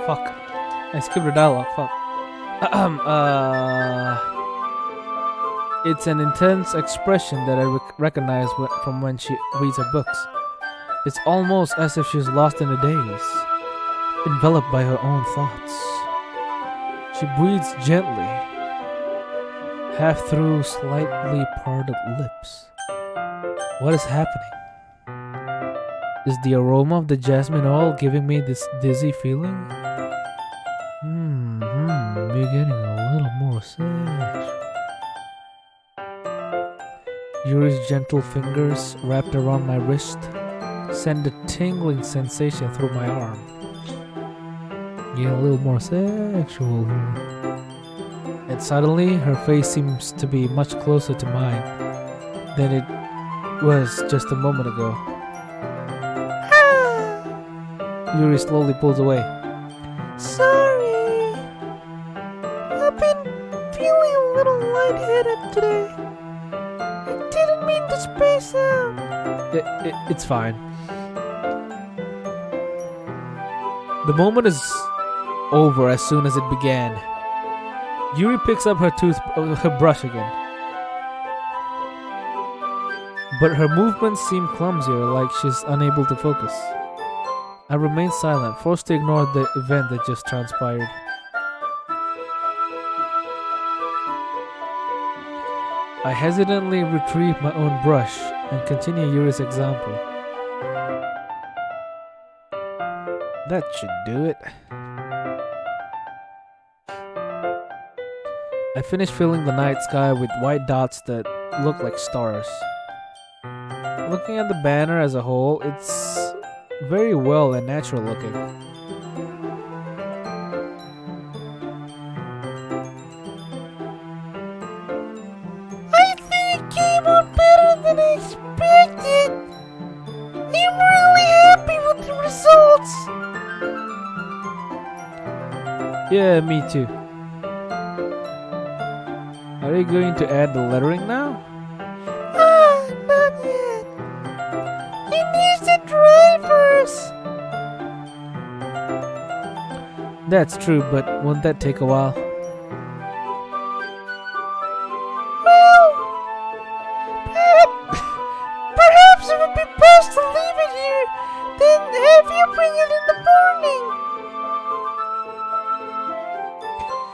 Fuck. I skipped the dialogue. Fuck. It's an intense expression that I recognize from when she reads her books. It's almost as if she's lost in a daze, enveloped by her own thoughts. She breathes gently, half through slightly parted lips. What is happening? Is the aroma of the jasmine oil giving me this dizzy feeling? We're getting a little more sexual. Yuri's gentle fingers wrapped around my wrist send a tingling sensation through my arm. Getting a little more sexual here. And suddenly, her face seems to be much closer to mine than it was just a moment ago. Yuri slowly pulls away. Sorry. I've been feeling a little lightheaded today. I didn't mean to space out. It's fine. The moment is over as soon as it began. Yuri picks up her brush again. But her movements seem clumsier, like she's unable to focus. I remain silent, forced to ignore the event that just transpired. I hesitantly retrieve my own brush and continue Yuri's example. That should do it. I finish filling the night sky with white dots that look like stars. Looking at the banner as a whole, it's very well and natural looking. I think it came out better than I expected. I'm really happy with the results. Yeah, me too. Are you going to add the lettering now? Not yet. It needs the drivers. That's true, but won't that take a while? Well, perhaps it would be best to leave it here, then have you bring it in the morning.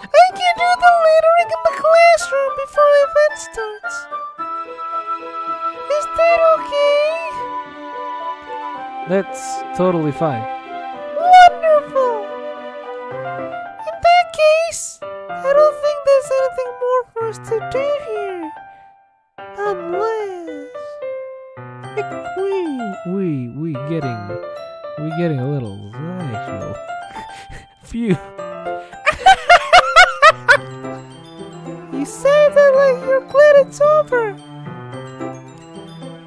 I can do the lettering in the classroom before the event starts. Is that okay? That's totally fine. Wonderful! In that case, I don't think there's anything more for us to do here. Unless... We getting a little sexual. Phew. You say that like you're glad it's over.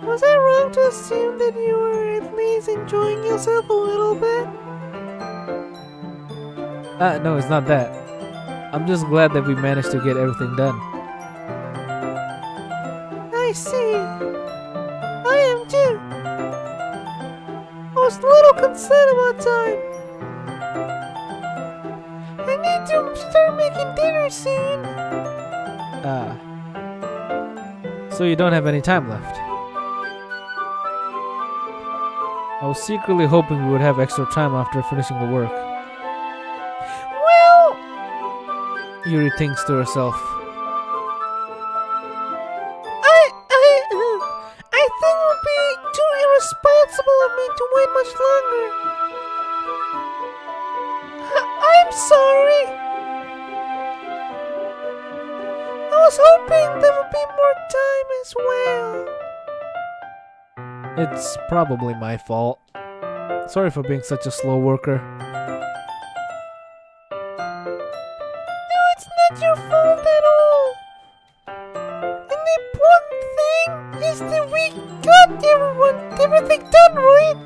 Was I wrong to assume that you were at least enjoying yourself a little bit? No, it's not that. I'm just glad that we managed to get everything done. I see. I am too. I was a little concerned about time. I need to start making dinner soon. So you don't have any time left. I was secretly hoping we would have extra time after finishing the work. Well, Yuri thinks to herself. I think it would be too irresponsible of me to wait much longer. I'm sorry. I was hoping there would be more time as well. It's probably my fault. Sorry for being such a slow worker. No, it's not your fault at all. And the important thing is that we got everything done, right?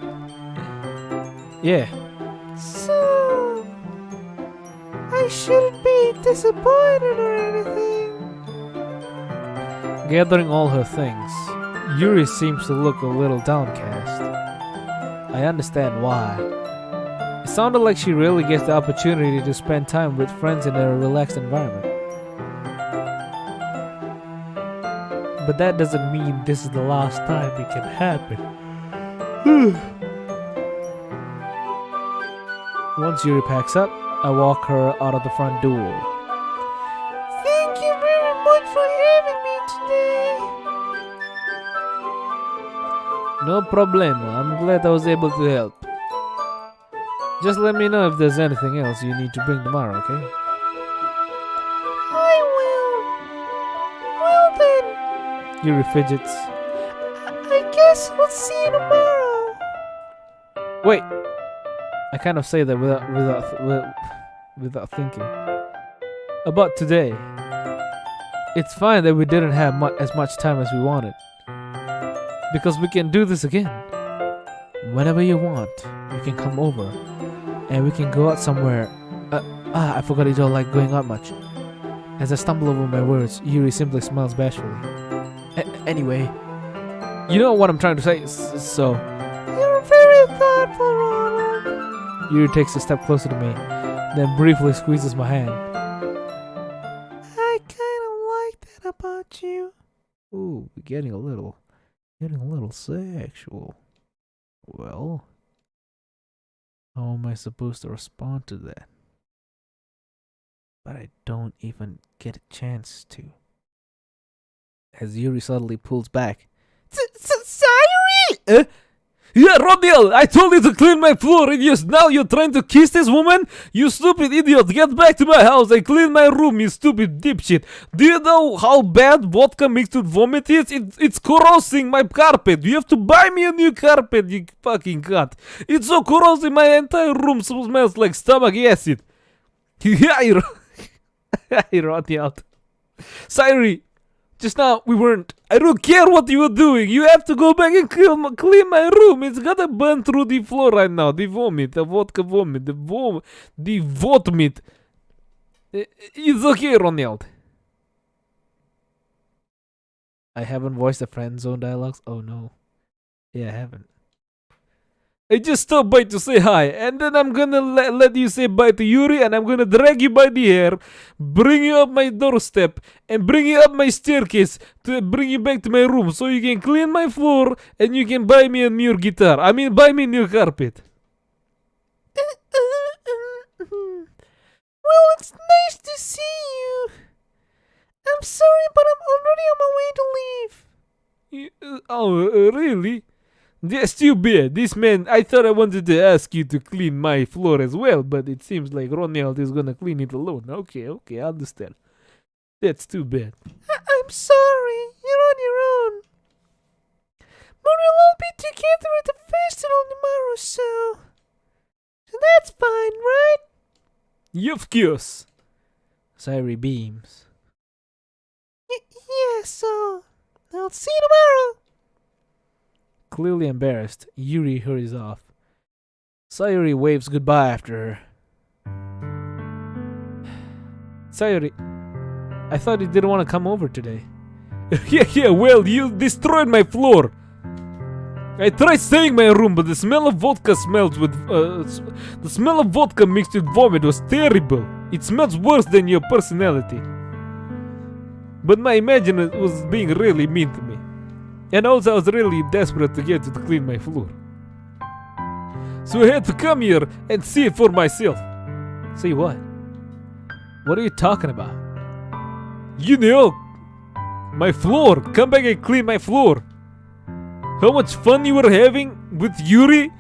Yeah, So I shouldn't be disappointed or anything. gathering all her things, Yuri seems to look a little downcast. I understand why. It sounded like she really gets the opportunity to spend time with friends in a relaxed environment. But that doesn't mean this is the last time it can happen. Once Yuri packs up, I walk her out of the front door. Thank you very much for having me today. No problema, I'm glad I was able to help. Just let me know if there's anything else you need to bring tomorrow, okay? I will. Well then, Yuri fidgets. I guess we'll see you tomorrow. Wait! I kind of say that without thinking. About today. It's fine that we didn't have as much time as we wanted. Because we can do this again. Whenever you want, you can come over. And we can go out somewhere. I forgot you don't like going out much. As I stumble over my words, Yuri simply smiles bashfully. Anyway, you know what I'm trying to say, so... You're very thoughtful, Ronald. Yuri takes a step closer to me, then briefly squeezes my hand. I kind of like that about you. Ooh, we're getting a little sexual. Well, how am I supposed to respond to that? But I don't even get a chance to. As Yuri suddenly pulls back. Sayori! Yeah, Ronald, I told you to clean my floor, and now you're trying to kiss this woman? You stupid idiot, get back to my house and clean my room, you stupid dipshit. Do you know how bad vodka mixed with vomit is? It's corrosing my carpet. You have to buy me a new carpet, you fucking cunt. It's so corrosive, my entire room smells like stomach acid. Hey, Ronald. Sayori, just now we weren't. I don't care what you were doing. You have to go back and clean my room. It's gonna burn through the floor right now. The vomit, the vodka vomit, the vomit. It's okay, Ronald. I haven't voiced the friend zone dialogues. Oh no. Yeah, I haven't. I just stopped by to say hi, and then I'm gonna let you say bye to Yuri, and I'm gonna drag you by the hair, bring you up my doorstep, and bring you up my staircase to bring you back to my room so you can clean my floor and you can buy me a new guitar. I mean, buy me a new carpet. Well, it's nice to see you. I'm sorry, but I'm already on my way to leave. Really? That's too bad. This man, I thought I wanted to ask you to clean my floor as well, but it seems like Ronald is gonna clean it alone. Okay, I understand. That's too bad. I'm sorry. You're on your own. But we'll all be together at the festival tomorrow, so that's fine, right? Of course. Sayori beams. Yeah, so I'll see you tomorrow. Clearly embarrassed, Yuri hurries off. Sayori waves goodbye after her. Sayori, I thought you didn't want to come over today. Yeah, well, you destroyed my floor. I tried staying in my room, but the smell of vodka mixed with vomit was terrible. It smells worse than your personality. But my imagination was being really mean to me. And also I was really desperate to get you to clean my floor. So I had to come here and see it for myself. See what? What are you talking about? You know, my floor. Come back and clean my floor. How much fun you were having with Yuri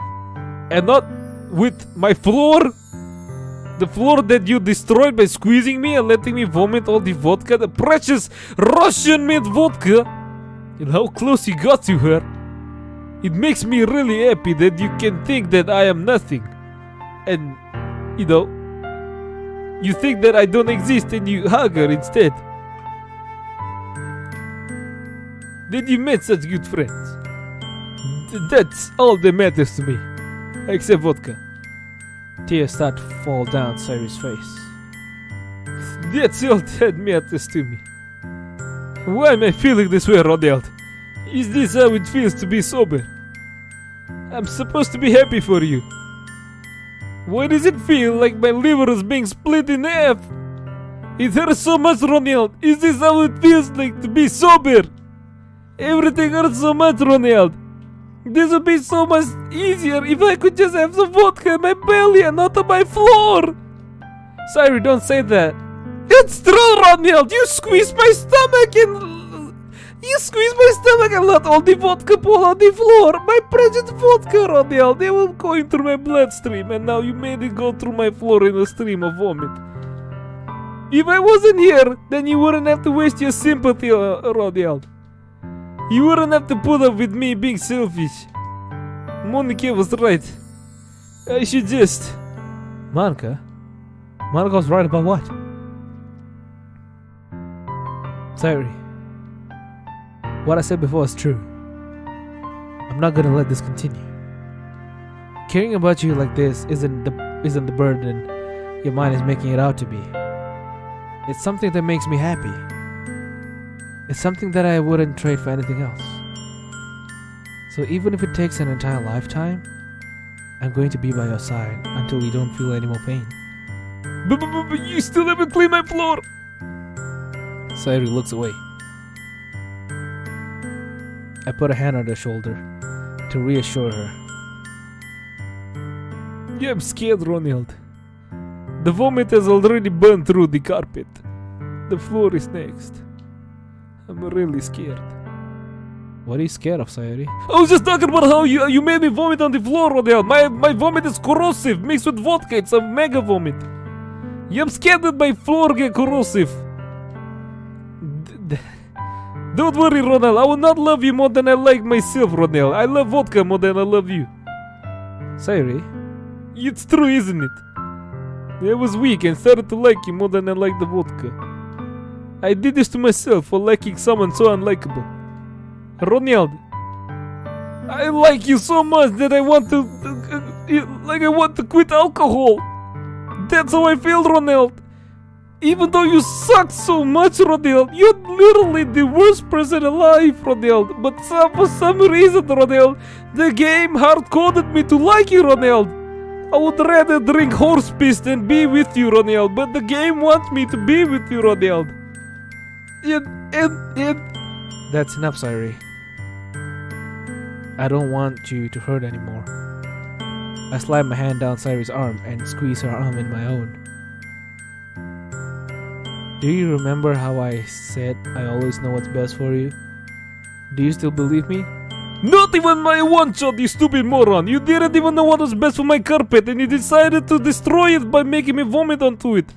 and not with my floor? The floor that you destroyed by squeezing me and letting me vomit all the vodka, the precious Russian-made vodka, and how close you got to her. It makes me really happy that you can think that I am nothing. And, you know, you think that I don't exist and you hug her instead. That you met such good friends. That's all that matters to me. Except vodka. Tears start to fall down Sayori's face. That's all that matters to me. Why am I feeling this way, Ronald? Is this how it feels to be sober? I'm supposed to be happy for you. Why does it feel like my liver is being split in half? It hurts so much, Ronald. Is this how it feels like to be sober? Everything hurts so much, Ronald. This would be so much easier if I could just have some vodka in my belly and not on my floor. Sayori, don't say that. It's true, Ronald. You squeezed my stomach and let all the vodka fall on the floor. My precious vodka, Ronald. They were going through my bloodstream, and now you made it go through my floor in a stream of vomit. If I wasn't here, then you wouldn't have to waste your sympathy, Ronald. You wouldn't have to put up with me being selfish. Monica was right. I should just... Monica? Monica was right about what? Sayori, what I said before is true. I'm not gonna let this continue. Caring about you like this isn't the burden your mind is making it out to be. It's something that makes me happy. It's something that I wouldn't trade for anything else. So even if it takes an entire lifetime, I'm going to be by your side until you don't feel any more pain. But you still haven't cleaned my floor. Sayori looks away. I put a hand on her shoulder to reassure her. Yeah, I'm scared, Ronald. The vomit has already burned through the carpet. The floor is next. I'm really scared. What are you scared of, Sayori? I was just talking about how you made me vomit on the floor, Rodel. My vomit is corrosive, mixed with vodka. It's a mega vomit. Yeah, I'm scared that my floor get corrosive. Don't worry, Ronald. I will not love you more than I like myself, Ronald. I love vodka more than I love you. Sayori? It's true, isn't it? I was weak and started to like you more than I like the vodka. I did this to myself for liking someone so unlikable. Ronald, I like you so much that I want to, I want to quit alcohol. That's how I feel, Ronald. Even though you suck so much, Ronald, you're literally the worst person alive, Ronald. But for some reason, Ronald, the game hard-coded me to like you, Ronald. I would rather drink horse piss than be with you, Ronald. But the game wants me to be with you, Ronald. That's enough, Sayori. I don't want you to hurt anymore. I slide my hand down Sayori's arm and squeeze her arm in my own. Do you remember how I said I always know what's best for you? Do you still believe me? Not even my one shot, you stupid moron! You didn't even know what was best for my carpet and you decided to destroy it by making me vomit onto it!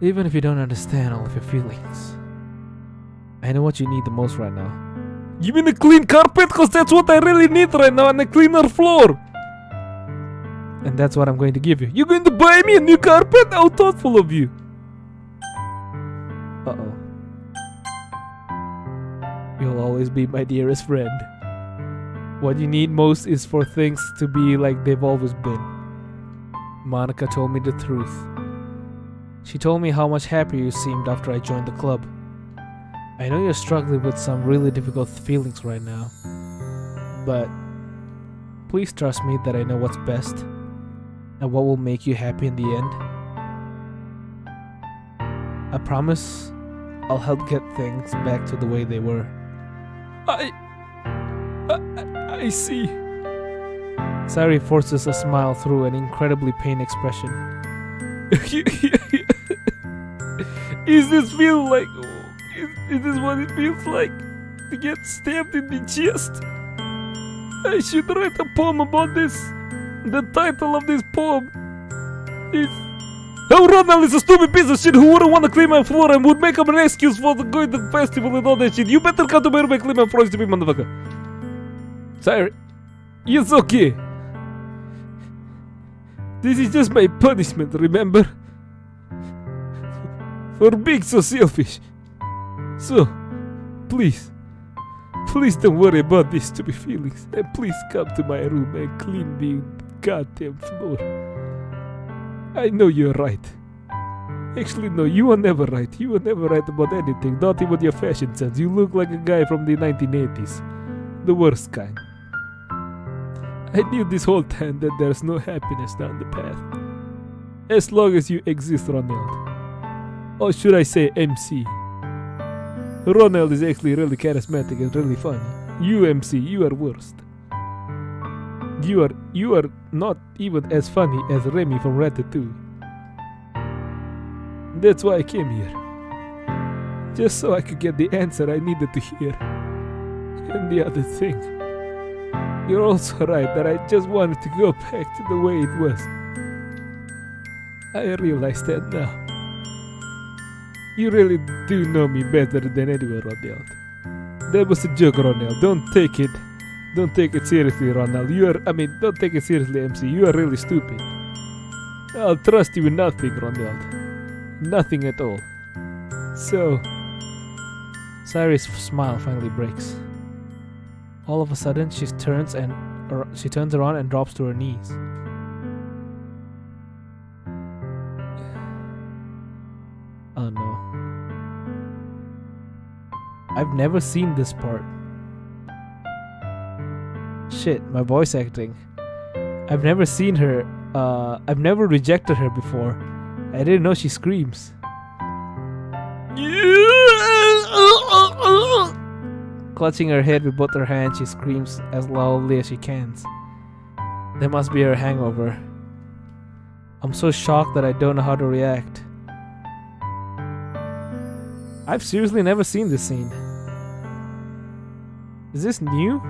Even if you don't understand all of your feelings, I know what you need the most right now. Give me a clean carpet, cause that's what I really need right now, and a cleaner floor! And that's what I'm going to give you. You're going to buy me a new carpet? How thoughtful of you! Uh-oh. You'll always be my dearest friend. What you need most is for things to be like they've always been. Monica told me the truth. She told me how much happier you seemed after I joined the club. I know you're struggling with some really difficult feelings right now, but please trust me that I know what's best and what will make you happy in the end. I promise I'll help get things back to the way they were. I see. Sayori forces a smile through an incredibly pained expression. Is this feel like... Is this what it feels like? To get stabbed in the chest? I should write a poem about this. The title of this poem is... Oh, Ronald is a stupid piece of shit who wouldn't want to clean my floor and would make up an excuse for going to the festival and all that shit. You better come to my room and clean my floor, stupid motherfucker. Sorry. It's okay. This is just my punishment, remember? For being so selfish. So, please don't worry about these stupid feelings. And please come to my room and clean the goddamn floor. I know you're right. Actually, no, you are never right. You are never right about anything, not even your fashion sense. You look like a guy from the 1980s. The worst kind. I knew this whole time that there's no happiness down the path. As long as you exist, Ronald. Or should I say MC? Ronald is actually really charismatic and really funny. You, MC, you are worst. You are not even as funny as Remy from Ratatouille. That's why I came here. Just so I could get the answer I needed to hear. And the other thing, you're also right that I just wanted to go back to the way it was. I realize that now. You really do know me better than anyone, Ronald. That was a joke, Ronald. Don't take it seriously, Ronald. Don't take it seriously, MC. You are really stupid. I'll trust you in nothing, Ronald. Nothing at all. So, Sayori's smile finally breaks. All of a sudden, she turns around and drops to her knees. Oh no. I've never seen this part. Shit, my voice acting. I've never seen her. I've never rejected her before. I didn't know she screams. Clutching her head with both her hands, she screams as loudly as she can. That must be her hangover. I'm so shocked that I don't know how to react. I've seriously never seen this scene. Is this new?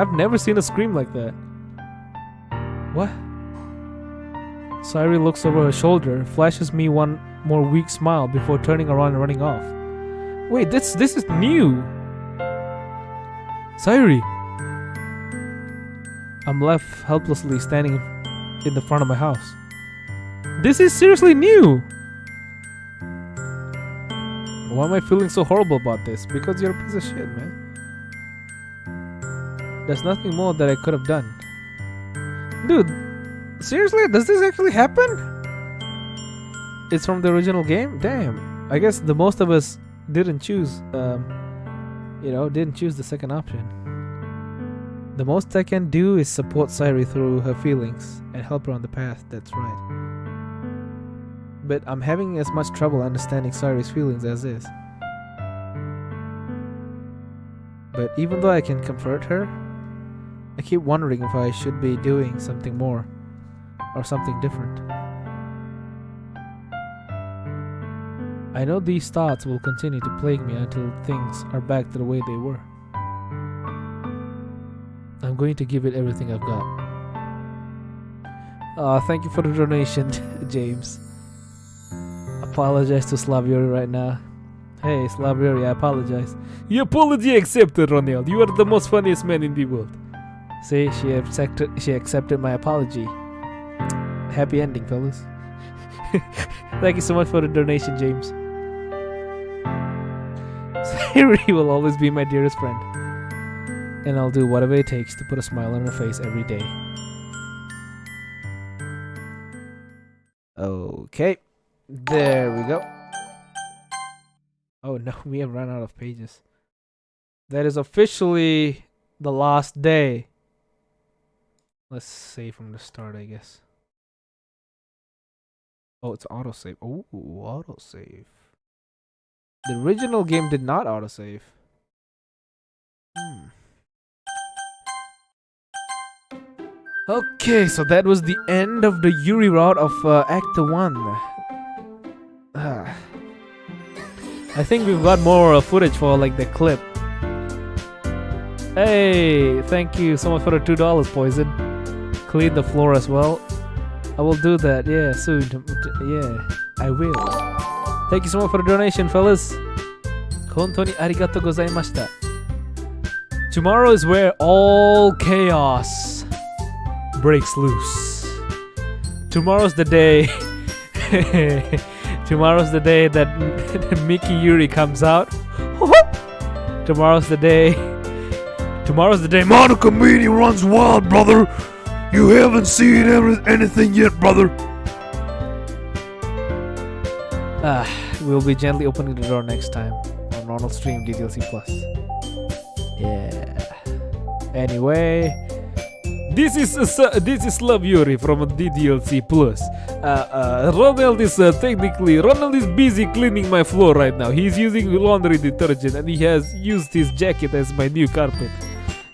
I've never seen a scream like that. What? Sayori looks over her shoulder, flashes me one more weak smile before turning around and running off. Wait, this is new. Sayori. I'm left helplessly standing in the front of my house. This is seriously new. Why am I feeling so horrible about this? Because you're a piece of shit, man. There's nothing more that I could have done. Dude, seriously? Does this actually happen? It's from the original game? Damn. I guess the most of us didn't choose, didn't choose the second option. The most I can do is support Sayori through her feelings and help her on the path that's right. But I'm having as much trouble understanding Sayori's feelings as is. But even though I can comfort her, I keep wondering if I should be doing something more or something different. I know these thoughts will continue to plague me until things are back to the way they were. I'm going to give it everything I've got. Thank you for the donation, James. Apologize to Sayori right now. Hey, Sayori, I apologize. Your apology accepted, Ronald. You are the most funniest man in the world. See, she accepted my apology. Happy ending, fellas. Thank you so much for the donation, James. Sayori will always be my dearest friend. And I'll do whatever it takes to put a smile on her face every day. Okay. There we go. Oh no, we have run out of pages. That is officially the last day. Let's save from the start, I guess. Oh, it's autosave. Oh, autosave. The original game did not autosave. Okay, so that was the end of the Yuri route of Act 1. I think we've got more footage for like the clip. Hey, thank you so much for the $2, Poison. Clean the floor as well. I will do that, yeah, soon. Yeah, I will. Thank you so much for the donation, fellas. Hontoni arigatou gozaimashita. Tomorrow is where all chaos breaks loose. Tomorrow's the day. Tomorrow's the day that Mickey Yuri comes out. Tomorrow's the day. Tomorrow's the day Monica Meanie runs wild, brother. You haven't seen anything yet, brother. We'll be gently opening the door next time on Ronald's stream DDLC Plus. Yeah. Anyway, this is Love Yuri from DDLC Plus. Ronald is busy cleaning my floor right now. He's using laundry detergent and he has used his jacket as my new carpet.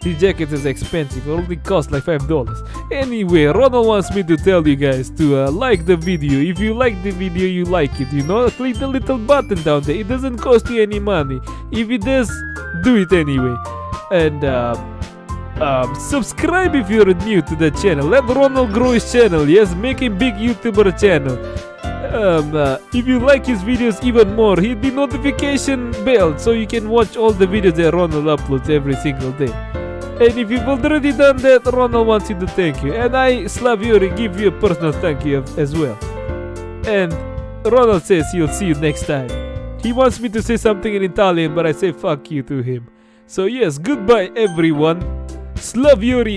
His jacket is expensive, it only costs like $5. Anyway, Ronald wants me to tell you guys to like the video. If you like the video, you like it, you know? Click the little button down there. It doesn't cost you any money. If it does, do it anyway. And subscribe if you're new to the channel. Let Ronald grow his channel. Yes, make a big YouTuber channel. If you like his videos even more, hit the notification bell so you can watch all the videos that Ronald uploads every single day. And if you've already done that, Ronald wants you to thank you. And I, Sayori, give you a personal thank you as well. And Ronald says he'll see you next time. He wants me to say something in Italian, but I say fuck you to him. So yes, goodbye everyone. Sayori